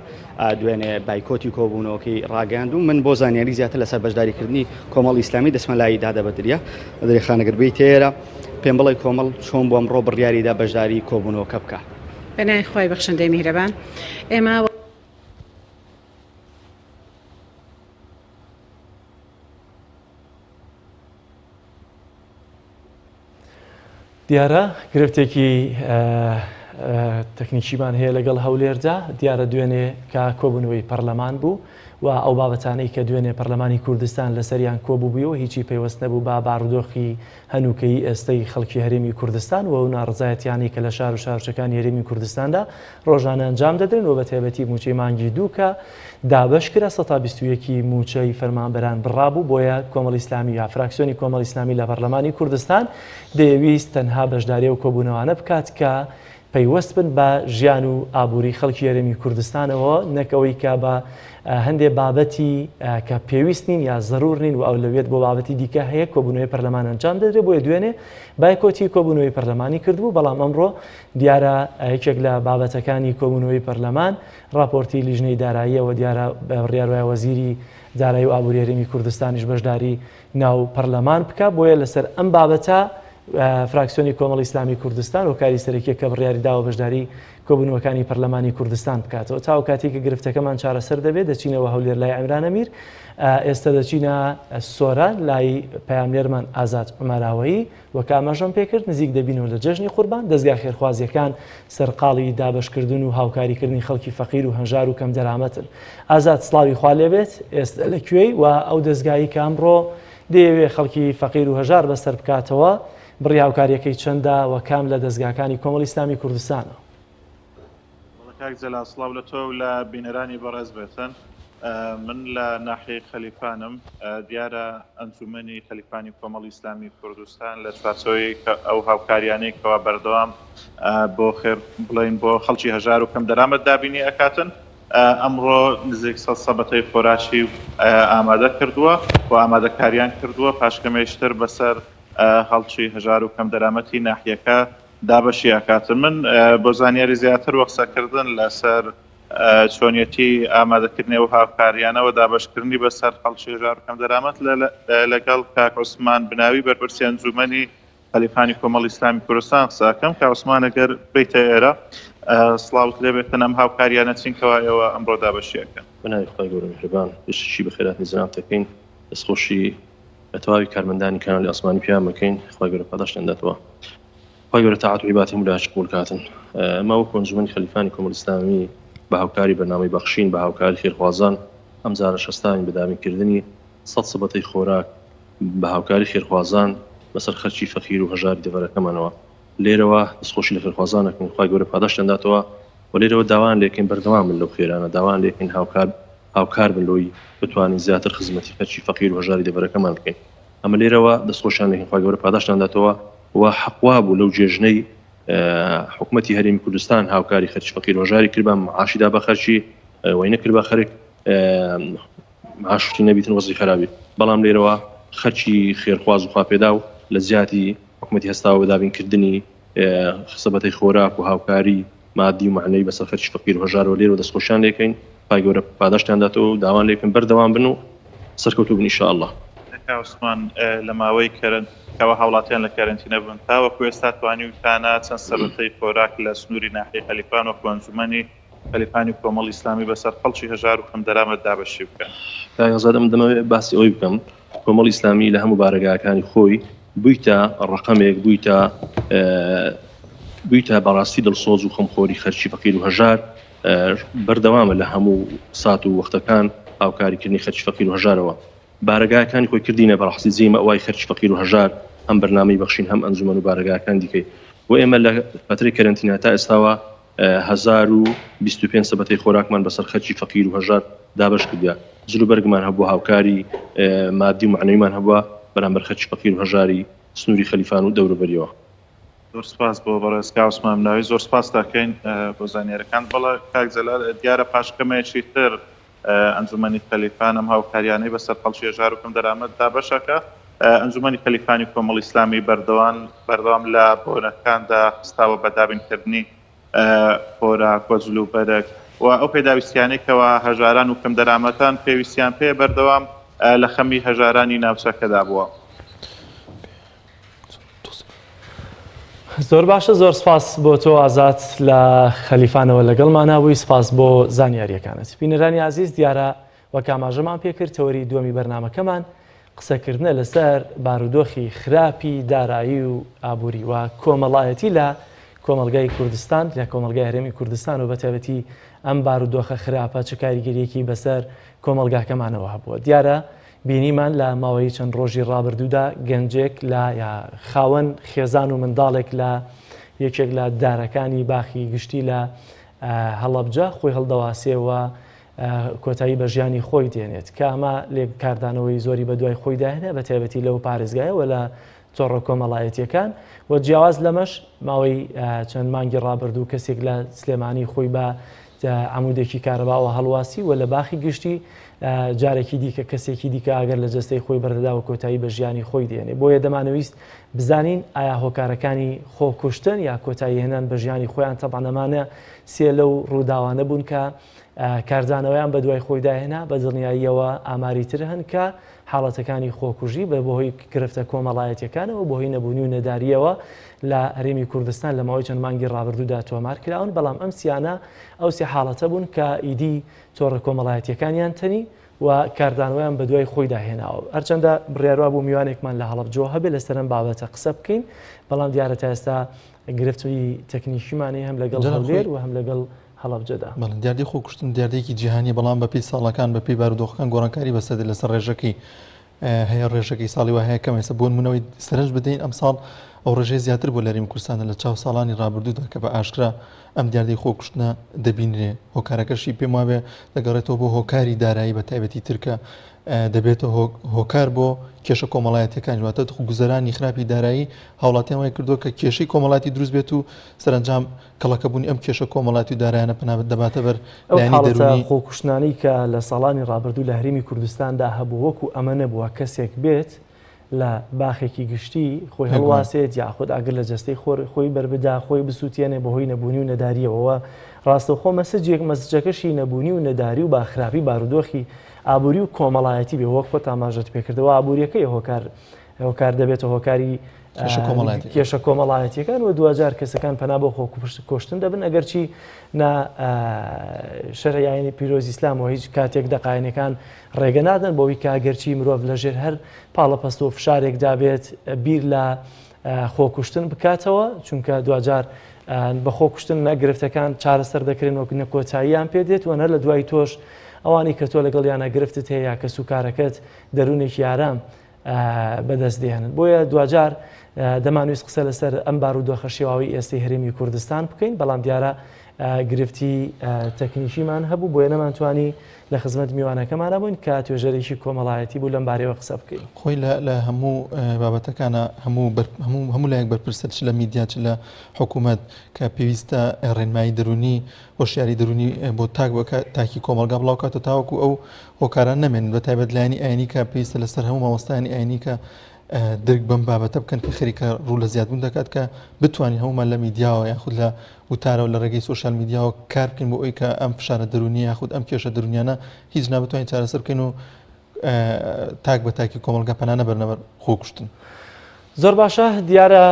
دوێنێ بایکۆتی کۆبوونەوەکەی ڕاگەاند و من بۆ زانیاری زیاتر لەسەر بەشداریکردنی کۆمەڵی ئیسلامی دەسمەلایی دادەبەدریا دەرێخانەگەربەی تێرە پێم بڵێ کۆمەڵ چۆن بۆ ئەمڕۆ بڕیاریدا بەشداری کۆبوونەوەکە بکە بەنای خۆی بەخشندەی میهرەبان ئێمە دیارە گرفتێکی تەکنیکیمان هەیە لەگەڵ هەولێردا دیارە دوێنێ کە کۆبوونەوەی پەرلەمان بوو و ئەو بابەتانەی کە دوێنێ پەرلەمانی کوردستان لەسەریان کۆبووبیەوە هیچی پێوەست نەبوو با بارودۆخی هەنووکەی ئێستەی خەڵکی هەرێمی کوردستان و ناڕزایەتیانی کە لە شار و شارچەکانی هەرێمی کوردستاندا ڕۆژانە ئەنجام دەدرێن و بە تایبەتی موچەی مانگی دووکە دابش کرا 121 موچەی فەرمانبەران بڕابوو بۆیە کۆمەڵی ئیسلامی یا فراکسیۆنی کۆمەڵی ئیسلامی لە پەرلەمانی کوردستان دەیویست تەنها بەشداری و کۆبوونەوانە بکات کە پەیوەست بن بە ژیان و ئابووری خەڵکی هەرێمی کوردستانەوە نەکەوەی کە بە هەندێک بابەتی کە پێویست نین یا زەرور نین و ئەولەوێت بۆ بابەتی دیکە هەیە کۆبوونەوەی پەرلەمان ئەنجام دەدرێت بۆیە دوێنێ بایکۆتی کۆبوونەوەی پەرلەمانی کردبوو بەڵام ئەمڕۆ دیارە یەکێک لە بابەتەکانی کۆبوونەوەی پەرلەمان راپۆرتی لیژنەی داراییەوە دیارە بڕیاروای وەزیری دارایی و ئابووری هەرێمی کوردستانیش بەشداری ناو پەرلەمان بکە بۆیە لەسەر ئەم بابەتە فراکسیۆنی کۆمەڵی ئیسلامی کوردستان و کاری سەرەکیە کە بڕیاریداوە بەشداری کۆبوونەوەکانی پەرلەمانی کوردستان بکاتەوە تا و کاتێک کە گرفتەکەمان چارەسەر دەبێت دەچینەوە هەولێر لای عیمران ئەمیر ئێستا دەچینە سۆران لای پەیامنێرمان ئازاد عومەراوەیی وەکە ئاماژەم پێکرد نزیک دەبینەوە لە جەژنی قوربان دەستگا خێرخوازیەکان سەرقاڵی دابەشکردن و هاوکاریکردنی خەڵکی فەقیر و هەژار و کەم دەرامەتن ئازاد سڵاوی خوا لێبێت ئێستا لەکوێی و ئەو دەستگایی کە ئەمڕۆ دەیەوێت خەڵکی فەقیر و هەژار بەسەر بکاتەوە بڕی هاوکاریەکەی چەندە و کام لە دەستگاکانی کۆمەڵی ئیسلامی کوردستانە کاک جەلال سڵاو لە تۆ لە بینەرانی بەڕێز بێتن من لە ناحیەی خەلیفانم دیارە ئەنجومەنی خەلیفانی کۆمەڵی ئیسلامی کوردستان لە چوارچەوەی ئەو هاوکاریانەی کەوا بەردەوام بۆ خێر بڵین بۆ خەڵکی هەژار و کەم دەرامەت دابینی ئەکاتن ئەمڕۆ نزیک سەبەتەی خۆراکی ئامادە کردووە و ئامادەکاریان کردووە پاشکەمێشتر بەسەر هەڵکی هەژار و کەم دەرامەتی ناحیەکە دابەشی ئاکاتن من بۆ زانیاری زیاتر وەقسەکردن لەسەر چۆنیەتی ئامادەکردنی و هاوکاریانەوە دابشکردنی بەسەر خەڵکی هەژار و کەم دەرامەت لەگەڵ کاک عوسمان بناوی بەرپرسی ئەنجومەنی خەلیفانی کۆمەڵی ئیسلامی کوردستان قساکەم کە عوسمان ئەگەر بیتە ئێرە سڵاوت لێبێتن ئەم هاوکاریانە چینکەوە ئێوە ئەمڕۆ دابەشیەکەن بەناوی خۆی گەورە میهرەبان پێشی بەخێراتنی جەنابەتەکەین دەستخۆشی ئەتەواوی کارمەندانی کانالی ئاسمانی پیان بکەین خۆی گەورە پاداشتێنداتەوە خۆی گەورە تاعات و هیباتی مولایش قبول کاتن ئەمە وەکو ئەنجومەنی خەلیفانی کۆمەڵی ئیسلامی بە هاوکاری بەرنامەی بەخشین بە هاوکاری خێرخوازان ئەم جارە شەستاوین بەدامینکردنی 100 سبەتەی خۆراک بە هاوکاری خێرخوازان بەسەر خەرچی فەقیر و هەژاری دەڤەرەکەمانەوە لێرەوە دەستخۆشی لە خێرخوازانەکەین خۆی گەورە پاداشتێنداتەوە و لێرەوە داوان لێکین بەردەوام من لەو خێرانە داوان لێکین هاوکار بن لۆی بتوانین زیاتر خزمەتی خەرچی فەقیر و هەژاری دەڤەرەکەمان بکەین ئەمە لێرەوە دەستخۆشیان لێکین خۆی گەورە پاداشتێنداتەوە و حەقوا بوو لەو جێژنەی حکوومەتی هەرێمی کوردستان هاوکاری خەرچی فەقیر و هەژاری کرد بە معاشیدا بە خەرچی وەی نەکرد بە خەرێک معاشی نەبیتن وەزی خراپی بەڵام لێرەوە خەرچی خێرخواز و خواپێدا و لە زیاتی حکوومەتی هەستاوە بەدابینکردنی سبەتەی خۆراک و هاوکاری مادی و معنەوی بەسەر خەرچی فەقیر و هەژارەوە لێرەوە دەستخۆشیان لێکەین خۆی گەورە پاداشتیانداتەوە و داوان لێکن بەردەوام بن و سەرکەوتوو بن ئینشاءالله. عوسمان لە ماوەی کەرن کەوا هاوڵاتیان لە کارنتینە بن تاوەکو ئێستا توانی وتانە چەند سەبەتەی خۆراک لە سنووری ناحیەی خەلیفان وەکو ئەنجومەنی خەلیفانی کۆمەڵی ئیسلامی بەسەر خەڵکی هەژار و کەم دەرامەت دابەشی بکەن. ئازادەم دەمەوێت باسی ئەوی بکەم کۆمەڵی ئیسلامی لە هەموو بارەگاکانی خۆی بوویتە ڕقەمێک بوویتە بەڕاستی دڵسۆز و خەمخۆری خەرچی فەقیر و هەژار بەردەوامە لە هەموو سات و وەختەکان هاوکاریکردنی خەرچی فەقیر و هەژارەوە بارەگاکانی خۆی کردینە بەڕاستی جێمە ئەوای خەرچی فەقیر و هەژار هەم بەرنامەی بەخشین هەم ئەنجومەن و بارەگاکان دیکەی و ئێمە لە فترەی کەرەنتینە تا ئێستاوە 1025 سەبەتەی خۆراکمان بەسەر خەرکی فەقیر و هەژار دابش کردیا جلوبەرگمان هەبوو هاوکاری مادی و معنەویمان هەبووە بەرامبەر خەرکی فەقیر و هەژاری سنووری خەلیفان و دەوروبەریەوە. زۆر سپاس بۆ بەڕێزکا عوسمان مناوی زۆر سپاس دەکەین بۆ زانیاریەکان. بەڵێ کاک جەلال دیارە پاشکەمەیەکی تر ئەنجومەنی خەلیفان ئەم هاوکاریانەی بەسەر خەڵکی هەژار و کەمدەرامەت دابەشەکە. ئەنجومەنی خەلیفانی کۆمەڵی ئیسلامی بەردەوام لە بۆنەکاندا خستاوە بە دابینکردنی خۆراک و جلوبەرێک و ئەو پێداویستیانەی کەوا هەژاران و کەمدەرامەتان پێویستیان پێ بەردەوام لە خەمی هەژارانی ناوچەکەدا بووە. زۆر باشە، زۆر سپاس بۆ تۆ ئازاد لە خەلیفانەوە لەگەڵمانەوەی، سپاس بۆ زانیاریەکانت. بینەرانی عزیز، دیارە وەک ئاماژەمان پێکرد تەوەری دووەمی بەرنامەکەمان قسەکردنە لەسەر بارودۆخی خراپی دارایی و ئابووری و کۆمەڵایەتی لە کۆمەلگای کوردستان لە کۆمەلگای هەرێمی کوردستان و بەتایبەتی ئەم بارودۆخە خراپە چ کاریگەریەکی بەسەر کۆمەلگاکەمانەوە هەبووە. دیارە بینیمان لە ماوەی چەند ڕۆژی ڕابردوودا گەنجێک لە خاوەن خێزان و منداڵێک لە یەکێک لە دارەکانی باخی گشتی لە هەڵەبجە خۆی هەڵدەواسێەوە کۆتایی بە ژیانی خۆی دێنێت کە ئەمە لێ کاردانەوەی زۆری بە دوای خۆی داهێنێ بە تایبەتی لەو پارێزگایەوە لە تۆڕە کۆمەڵایەتیەکان و جیاواز لەمەش ماوەی چەند مانگی ڕابردوو کەسێک لە سلێمانی خۆی بە عمودێکی کارەباوە هەڵواسی و لە باخی گشتی جارێکی دیکە کەسێکی دیکە ئەگەر لە جەستەی خۆی بەردەدا و کۆتایی بە ژیانی خۆی دێنێ. بۆیە دەمانەویست بزانین ئایا هۆکارەکانی خۆکوشتن یا کۆتایی هێنان بە ژیانی خۆیان تەبانەمانە سێ لەو ڕووداوانە بوون کە کارزانەوەیان بە دوای خۆی داهێنا بە دڵنیاییەوە ئاماری تر هەن کە حاڵەتەکانی خۆکوژی بەهۆی گرفتە کۆمەڵایەتیەکانەوە بەهۆی نەبوونی و نەداریەوە لە هەرێمی کوردستان لە ماوەی چەند مانگی ڕابردوودا تۆمار کراون. بەڵام ئەم سیانە ئەو سێ حاڵەتە بوون کە ئیدی تۆڕە کۆمەڵایەتیەکانیان تەنی و کاردانەوەیان بە دوای خۆی داهێناوە. هەرچەندە بڕیاروا بوو میوانێکمان لە هەڵەبجەوە هەبێت لەسەرم بابەتە قسە بکەین، بەڵام دیارە تا ئێستا گرفتوی تەکنیکیمانەیە هەم لەگەڵ هەولێر و هەم لەگەڵ هەڵەبجەدا. دیاردی خۆکوشتن دیاردێکی جیهانی، بەڵام بەپی ساڵەکان بەپی بارودۆخەکان گۆڕانکاری بەسەر لەسەر ڕێژەکەی هەیە ڕێژەکەی ساڵی وە هەیە کەمێسە بۆ نمونەوەی سەرنج بدەین ئەم ساڵ ئەو ڕێژەی زیاتر بۆ لەرێمی کوردستانە لە چاو ساڵانی ڕابردوودا کە بە ئاشکرا ئەم دیاردەی خۆکوشتنە دەبینرێ. هۆکارەکەشی پێم وابێ دەگەڕێتەوە بۆ هۆکاری دارایی بە تایبەتی ترکە دەبێتە هۆکار بۆ کێشە کۆمەڵایەتیەکان واتە گوزەرانی خراپی دارایی هاوڵاتیان وای کردو کە کێشەی کۆمەڵاتی دروست بێت و سەرنجام کەڵەکەبوونی ئەم کێشە کۆمەڵاتی و دارایانە پەنابەت دەباتە بەر لایانی دەرونی خۆکوشتنانی کە لە ساڵانی ڕابردوو لە هەرێمی کوردستاندا هەبوو وەکو ئەمە نەبووە کەسێک بێت لە باخێکی گشتی خۆی هەڵواسێت یاخود ئاگر لە جەستەی خۆی بربدا خۆی بسووتێنێ بەهۆی نەبوونی و نەداریەوە. ڕاستەوخۆ مەسجەکەشی نەبوونی و نەداری و باخراپی بارودۆخی ئابووری و کۆمەڵایەتی بێ وەک خۆت ئاماژەت پێکردەوە ئابوووریەکەی هۆکار دەبێتە هۆکاری کێشە کۆمەڵایەتیەکان و دوجار کەسەکان پەنا بۆ خۆکوشتن دەبن ئەگەرچی شەرعیانی پیرۆزی ئیسلام و هیچ کاتێک دەقاینەکان ڕێگە نادەن بۆەوەی کە ئەگەرچی مرۆڤ لەژێر هەر پاڵەپەست و فشارێک دابێت بیر لە خۆکوشتن بکاتەوە، چونکە دوجار بە خۆکوشتن نەگرفتەکان چارەسەر دەکرێن وەک نەکۆتاییان پێدێت و نەر لە دوای تۆش ئەوانی کە تۆ لەگەڵ یانە گرفتت هەیە کە سوکارەکەت دەروونێکی ئارام بەدەست دێنن. بۆیە دوجار دەمانویست قسە لەسەر ئەم بارودۆخە شێواوی ئێستای هەرێمی کوردستان بکەین، بەڵام دیارە گرفتی تەکنیکیمان هەبوو بۆیە نەمانتوانی لە خزمەت میوانەکەمانە بووین کە توێژەرێکی کۆمەڵایەتی بوو لەم بارەوە قسە بکەین. خۆی لە هەموو بابەتەکانە هەموو لایەک بەرپرسە چ لە میدیا چ لە حکوومەت کە پێویستە ڕێنمایی دەرونی هۆشیاری دەرونی بۆ تاکی کۆمەلگا بڵاو کاتە تاوەکو ئەو هۆکاران نەمێن بە تایبەت لایانی ئاینی کە پێویستە لەسەر هەموو مامۆستایانی ئاینی کە درک بەم بابەتە بکەن کە خەریکە ڕوو لە زیادبوون دەکات کە بتوانین هەمومان لە میدیاوە یاخود لە وتارەوە لە ڕێگەی سوۆشال میدیاوە کار بکەین بۆ ئەوی کە ئەم فشارە دەرونی یاخود ئەم کێشە دەرونیانە هیچ نابتوانین چارەسەر بکەین و تاک بە تاکی کۆمەلگا پەنانە بەرنەبەر خۆکوشتن. زۆر باشە، دیارە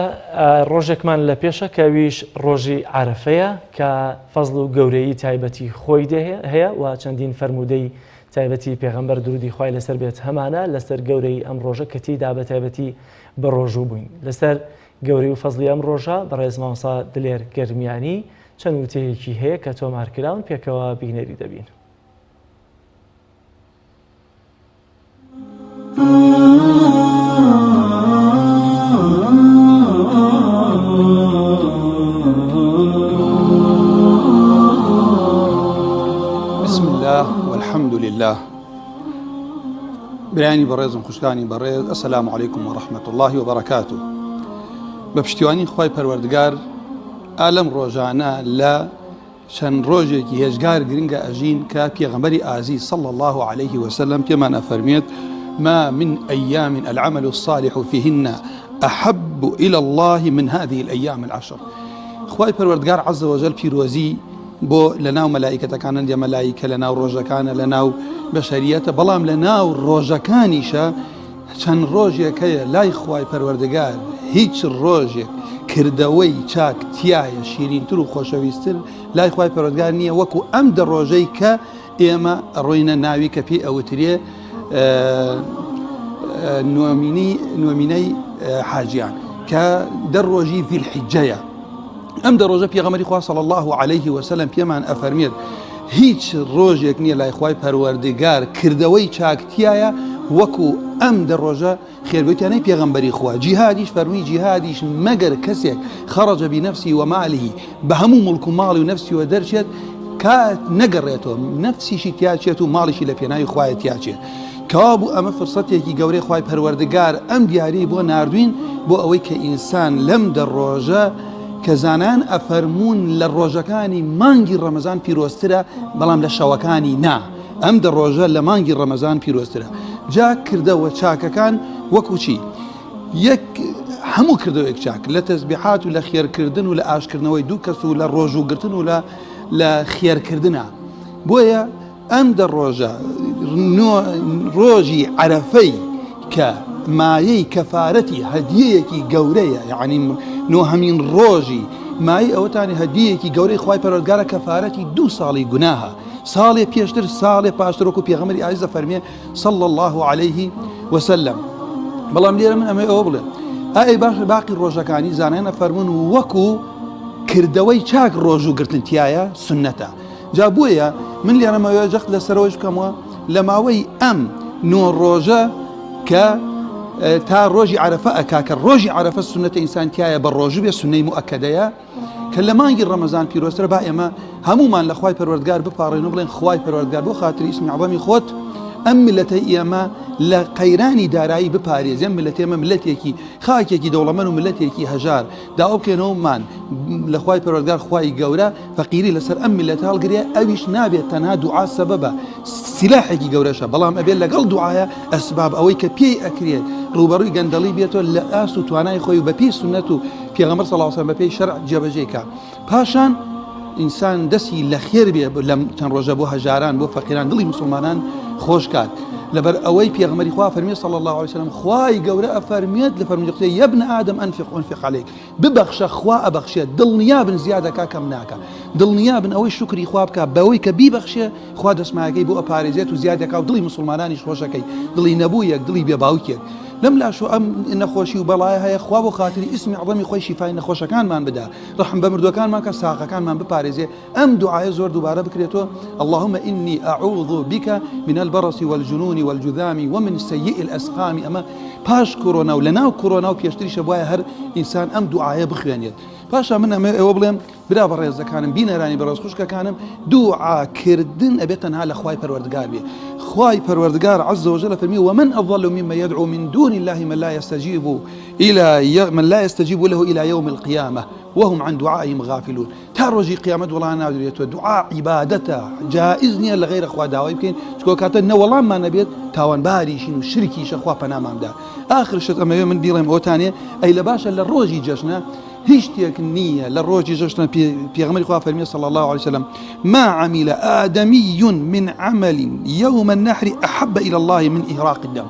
ڕۆژێکمان لە پێشە کەویش ڕۆژی عارەفەیە کە فەزڵ و گەورەیی تایبەتی خۆی هەیە و چەندین فەرمودەی تایبەتی پێغەمبەر درودی خوای لەسەر بێت هەمانە لەسەر گەورەی ئەم ڕۆژە کە تێیدا بە تایبەتی بە ڕۆژوو بووین. لەسەر گەورەی و فەزڵی ئەم ڕۆژە بەڕێز مامۆستا دلێر گەرمیانی چەند وتەیەکی هەیە کە تۆمارکراون پێکەوە بیگنەری دەبین. لله. برایانی بەڕێزم خوشکانی بەڕێز، ئەسەلام عەلەیکم وەڕەحمەت الله وبەرەکاتوه. بە پشتیوانی خوای پەروەردگار ئالەم ڕۆژانە لە چەند ڕۆژێکی هێژگار گرنگە ئەژین کە پێغەمبەری ئازیز صلی الله عليه وسلم پێمان ئەفەرمێت ما من أيام العمل الصالح فيهن أحب إلى الله من هذه الأيام العشر. خوای پەروەردگار عز وجل پیرۆزی بۆ لەناو مەلائیکەتەکانە دێ مەلائیکە لەناو ڕۆژەکانە لەناو بەشەریەتە، بەڵام لەناو ڕۆژەکانیشە چەند ڕۆژێکەیە لای خوای پەروەردگار هیچ ڕۆژێک کردەوەی چاک تایە شیرینتر و خۆشەویستتر لای خوای پەروەردگار نییە وەکو ئەم دە ڕۆژەی کە ئێمە ڕۆینە ناوی کە پێی ئەوترێ نوێمینەی حاجیان کە دە ڕۆژی ذیلحیجەیە. ئەم دە ڕۆژە پێغەمبەری خوا صلی الله عليه وسلم پێمان ئەفەرمێت هیچ ڕۆژێک نییە لای خوای پەروەردگار کردەوەی چاکتیایە وەکو ئەم دە ڕۆژە خێربێتیانەی پێغەمبەری خوا. جیهادیش فەرمی جیهادیش مەگەر کەسێک خەڕەجە بنەفسی ومالیه بە هەموو مڵک و ماڵی و نەفسی وە دەرچێت کات نەگەڕێتەوە نەفسیشی تیاچێت و ماڵیشی لە پێناوی خوایە تیاچێت. کەوا بوو ئەمە فرسەتێکی گەورەی خوای پەروەردگار ئەم دیاری بۆ ناردوین بۆ ئەوەی کە ئینسان لەم دە ڕۆژە کە زانان ئەفەرمونون لە ڕۆژەکانی مانگی ڕەمەزان پیرۆسترە بەڵام لە شەوەکانی نا. ئەم دە ڕۆژە لە مانگی ڕەمەزان پیرۆسترە. جا کردەوە چاکەکان وەکو چی؟ یەک هەموو کردەوەیەک چاک لە تەسبیحات و لە خێرکردن و لە ئاشکردنەوەی دوو کەس و لە ڕۆژوگرتن و لە خێرکردنە. بۆیە ئەم دە ڕۆژە ڕۆژی عەرەفەی کە مایەی کەفارەتی هەدیەیەکی گەورەیە، یعنی نۆهەمین ڕۆژی مای ئەوەتانی هەدیەکی گەورەی خوای پەروەردگارە کەفارەتی 2 ساڵی گوناهە، ساڵێ پێشتر ساڵێ پاشتر وەکو پێغەمبەری ئازیز فەرمێ صلی الله عليه وسلم. بەڵام لێرە من ئەمە ئەوە بڵێ ئای باش باقی ڕۆژەکانی زانایانە فەرمون وەکو کردەوەی چاک ڕۆژوگرتن تایە سنەتە. جا بۆیە من لێرەمەوە جەخت لەسەرەوەی بکەمەوە لە ماوەی ئەم 9 ڕۆژە کە تا ڕۆژی عەرەفە ئەکا کە ڕۆژی عەرەفە سنەتە ئینسان تایە بە ڕۆژوو بێ سنەی موئەکەدەیە کە لە مانگی ڕەمەزان پیرۆسترە با ئێمە هەمومان لە خوای پەروەردگار بپاڕێن و بڵێن خوای پەروەردگار بۆ خاتری ئیسمی عەظەمی خۆت ئەم ملەتەی ئێمە لە قەیرانی دارایی بپارێزێن. ملەت ئێمە ملەتێکی خاکێکی دەوڵەمەند و ملەتێکی هەژار داوا بکەنەوەمان لە خوای پەروەردگار خوای گەورە فەقیری لەسەر ئەم ملەتە هەڵگرێ ئەویش نابێت تەنها دوعا سەبەبە سیلاحێکی گەورەشە، بەڵام ئەبێت لەگەڵ دوعایە ئەسباب ئەوەی کە پێی ئەکرێت ڕوبەڕووی گەندەڵی بێتەوە لە ئاست و توانای خۆی و بە پێی سنەت و پێغەمبەر صلی الله علیه و سلم بە پێی شەرع جێبەجێکە. پاشان ئینسان دەستی لە خێر بێ لەم چەند ڕۆژە بۆ هەژاران بۆ فەقیران دڵی مسلمانان خۆش کات. لەبەر ئەوەی پێغەمبەری خوا فەرمی صلی الله عليه وسلم خوای گەورە ئەفەرمێت لە فەرموودەی یا ابن ئادەم ئەنفق عەلەیک ببەخشە خوا ئەبەخشێت. دڵنیابن زیادەکە کەم ناکە، دڵنیابن ئەوەی شکری خوا بکە بەوەی کە بیبەخشێ خوا دەسمایەکەی بۆ ئەپارێزێت و زیادەکە و دڵی مسلمانانیش خۆشەکەی دڵی نەبوویەک دڵی بێباوکێک. لەم لاشۆ ئەم نەخۆشی و بەڵایە هەیە خوا بۆ خاتری ئیسمی عەظەمی خۆی شیفای نەخۆشەکانمان بدا، ڕەحم بە مردوەکانمان کە ساقەکانمان بپارێزێ. ئەم دوعایە زۆر دووبارە بکرێتەوە اللهم إني أعوذ بك من البرص والجنون والجذام ومن سيء الأسقام. ئەمە پاش کۆرۆنا و لەناو کۆرۆنا و پێشتریشە بواە هەر ئینسان ئەم دوعایە بخوێنێت. پاشا من ئەمە ئێوە بڵێم برا بە ڕێزەکانم بینەرانی بەڕێز خوشکەکانم دوعاکردن ئەبێت تەنها لە خوای پەروەردگار بێ. خوای پەروەردگار عز وجل فەرمی ومن أضل ممن يدعو من دون الله من لا يستجيب له إلى يوم القيامة وهم عن دعائهم غافلون. تا ڕۆژی قیامەت وڵان نادرێتەوە دوعا عیبادەتە جائز نییە لە غەیرە خوا داوای بکەین چکۆ کاتە نەوەڵاممان نەبێت تاوانباریشین و شرکیشە خوا پەناماندا. آخر شت ئەمەوێ من بیڵێم ئەوتانێ ئەی لە باشە لە ڕۆژی جەژنە هیچ شتێک نییە لە ڕۆژی جەژنە پێغەمبەری خوا فەرمی صلی الله عليه وسلم ما عمل آدمي من عمل يوم النحر أحب إلى الله من إهراق الدم.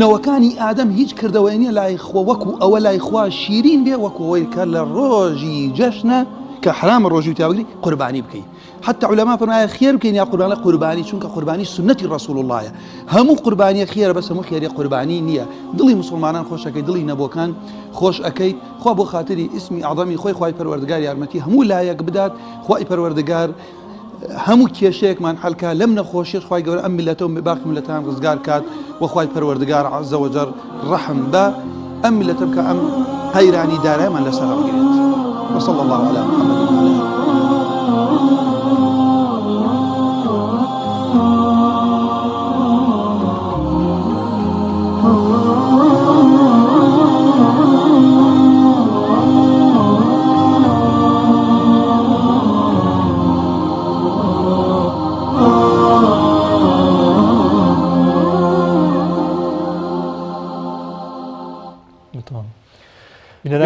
نەوەکانی ئادەم هیچ کردەوەی نییە لای خۆ وەکو ئەوە لای خوا شیرین بێ وەکو ئەوەی کە لە ڕۆژی جەژنە کە حرامە ڕۆژی تاوەگری قوربانی بکەیت. حتى علماء فرمایە خێر بکەین یا قوربانی چونکە قوربانی سنەتی ڕەسوڵ اللهە. هەموو قوربانیە خێرە بەس هەموو خێری قوربانی نییە. دڵی مسلمانان خۆشەکەی دڵی نەبووەکان خۆش ئەەکەیت خوا بۆ خاتری ئیسمی عەظەمی خۆی خوای پەروەردگار یارمەتی هەموو لایەک بدات خوای پەروەردگار هەموو کێشەیەکمان حەلکا لەم نەخۆشیش خوای گەورە ئەم میلەتە و باقی میلەتان ڕزگار کات و خوای پەروەردگار عەزە وەجەل ڕەحم بە ئەم میلەتە بکە ئەم قەیرانی دارایەمان لەسەر بگرێت. وصلى الله على محمد وعلى آله.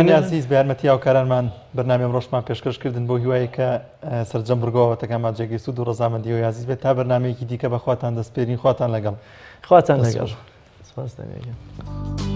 میوانی عزیز بە یارمەتی هاوکارانمان بەرنامەی ڕۆژمان پێشکەشکردن بۆ هیوایی کە سەرجەم بڕگەوەتەکەمان جێگەیست و دوو ڕەزامەندی و عزیز بێت تا بەرنامەیەکی دیکە بەخواتان دەسپێرین خواتان لەگەڵ خواتان لەگەڵ سپاس دەمێنم.